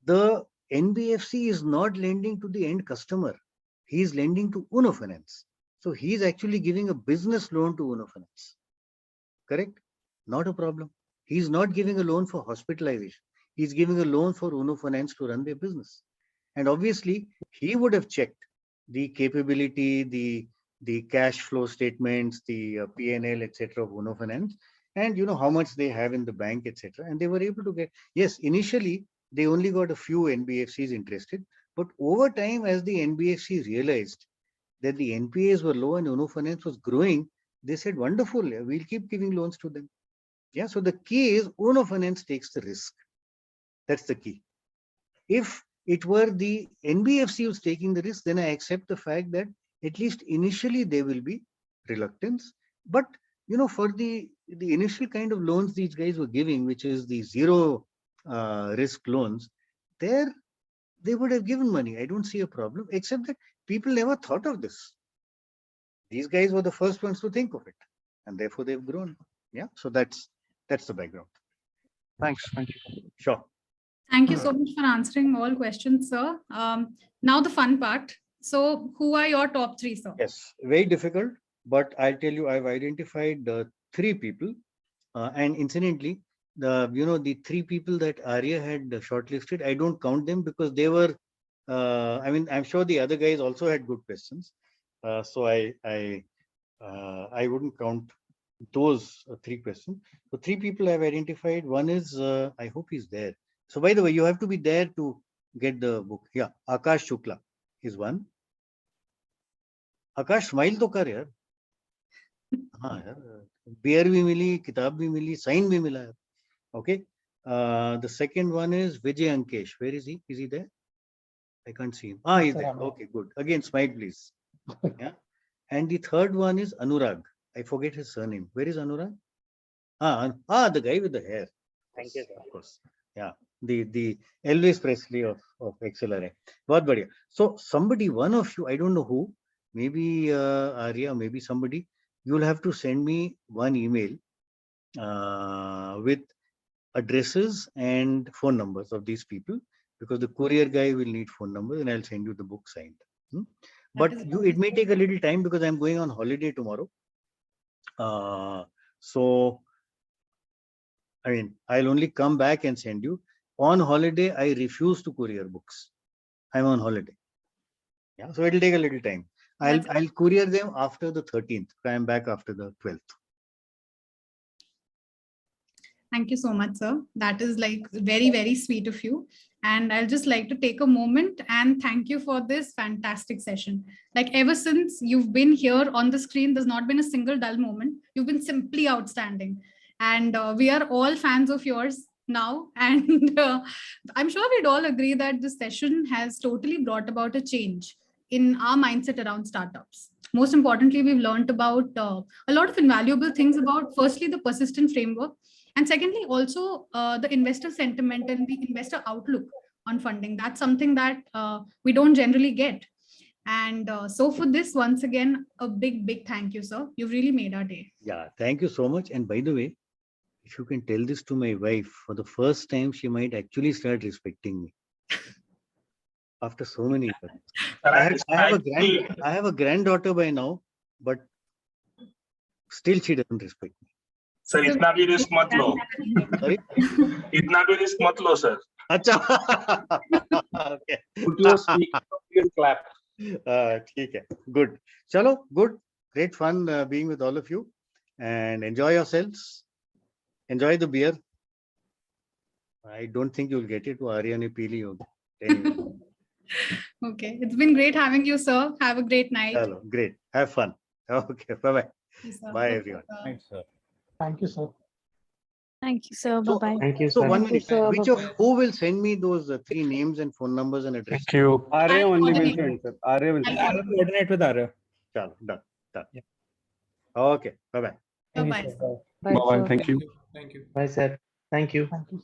the NBFC is not lending to the end customer. He is lending to Uno Finance. So he is actually giving a business loan to Uno Finance. Correct? Not a problem. He is not giving a loan for hospitalization. He is giving a loan for Uno Finance to run their business. And obviously, he would have checked the capability, the cash flow statements, the P&L, etc. of Uno Finance, and how much they have in the bank, etc. And they were able to get, yes, initially they only got a few NBFCs interested, but over time, as the NBFC realized that the NPAs were low and Uno Finance was growing, they said, wonderful, we'll keep giving loans to them. Yeah, so the key is Uno Finance takes the risk. That's the key. If it were the NBFC who's taking the risk, then I accept the fact that at least initially there will be reluctance. But for the initial kind of loans these guys were giving, which is the zero risk loans, there they would have given money. I don't see a problem, except that people never thought of this. These guys were the first ones to think of it, and therefore they've grown. Yeah, so that's the background. Thanks. Thank you. Sure. Thank you so much for answering all questions, sir. Now the fun part. So who are your top 3, sir? Yes, very difficult, but I'll tell you, I've identified 3 people. And incidentally, the three people that Arya had shortlisted, I don't count them because they were, I mean, I'm sure the other guys also had good questions. So I wouldn't count those three questions. So three people I've identified. One is, I hope he's there. So by the way, you have to be there to get the book. Yeah, Akash Shukla is one. Akash, smile to kar yaar. हाँ यार, beer भी मिली, किताब भी मिली, sign भी मिला. Okay. The second one is Vijay Ankesh. Where is he? Is he there? I can't see him. He's there. Okay, good. Again, smile, please. Yeah. And the third one is Anurag. I forget his surname. Where is Anurag? The guy with the hair. Thank you, sir. Of course. Yeah. The Elvis Presley of XLRI. Bahut badhiya. So somebody, one of you, I don't know who, maybe Arya, maybe somebody, you'll have to send me one email with addresses and phone numbers of these people, because the courier guy will need phone numbers, and I'll send you the book signed. But it may take a little time because I'm going on holiday tomorrow. So, I mean, I'll only come back and send you. On holiday, I refuse to courier books. I'm on holiday. Yeah, so it'll take a little time. I'll courier them after the 13th. I'm back after the 12th. Thank you so much, sir. That is like very, very sweet of you. And I'll just like to take a moment and thank you for this fantastic session. Like ever since you've been here on the screen, there's not been a single dull moment. You've been simply outstanding. And we are all fans of yours now. And I'm sure we'd all agree that this session has totally brought about a change in our mindset around startups. Most importantly, we've learned about a lot of invaluable things about, firstly, the persistent framework, and secondly, also the investor sentiment and the investor outlook on funding. That's something that we don't generally get. And so for this, once again, a big, big thank you, sir. You've really made our day. Yeah, thank you so much. And by the way, if you can tell this to my wife, for the first time, she might actually start respecting me. After so many years. I have a granddaughter by now, but still she doesn't respect me. Sir, itna bhi risk mat lo. Sorry? Itna bhi risk mat lo, sir. Acha. Okay. Put your speaker on your clap. ठीक है. Good. Chalo, good. Great fun being with all of you, and enjoy yourselves. Enjoy the beer. I don't think you'll get it. Arya ne pee li hogi. Anyway. Okay. It's been great having you, sir. Have a great night. Hello. Great. Have fun. Okay. Bye-bye. Bye, everyone. Thanks, sir. Thank you, sir. Thank you, sir. Bye-bye. Thank you, So sir. one minute. Who will send me those three names and phone numbers and addresses? Thank you. Arya only will send, sir. Arya will send. I'll coordinate with Arya. Chalo, done. Yeah. Okay. Bye-bye. Bye-bye. Bye-bye. Thank you. Bye, sir. Thank you. Thank you.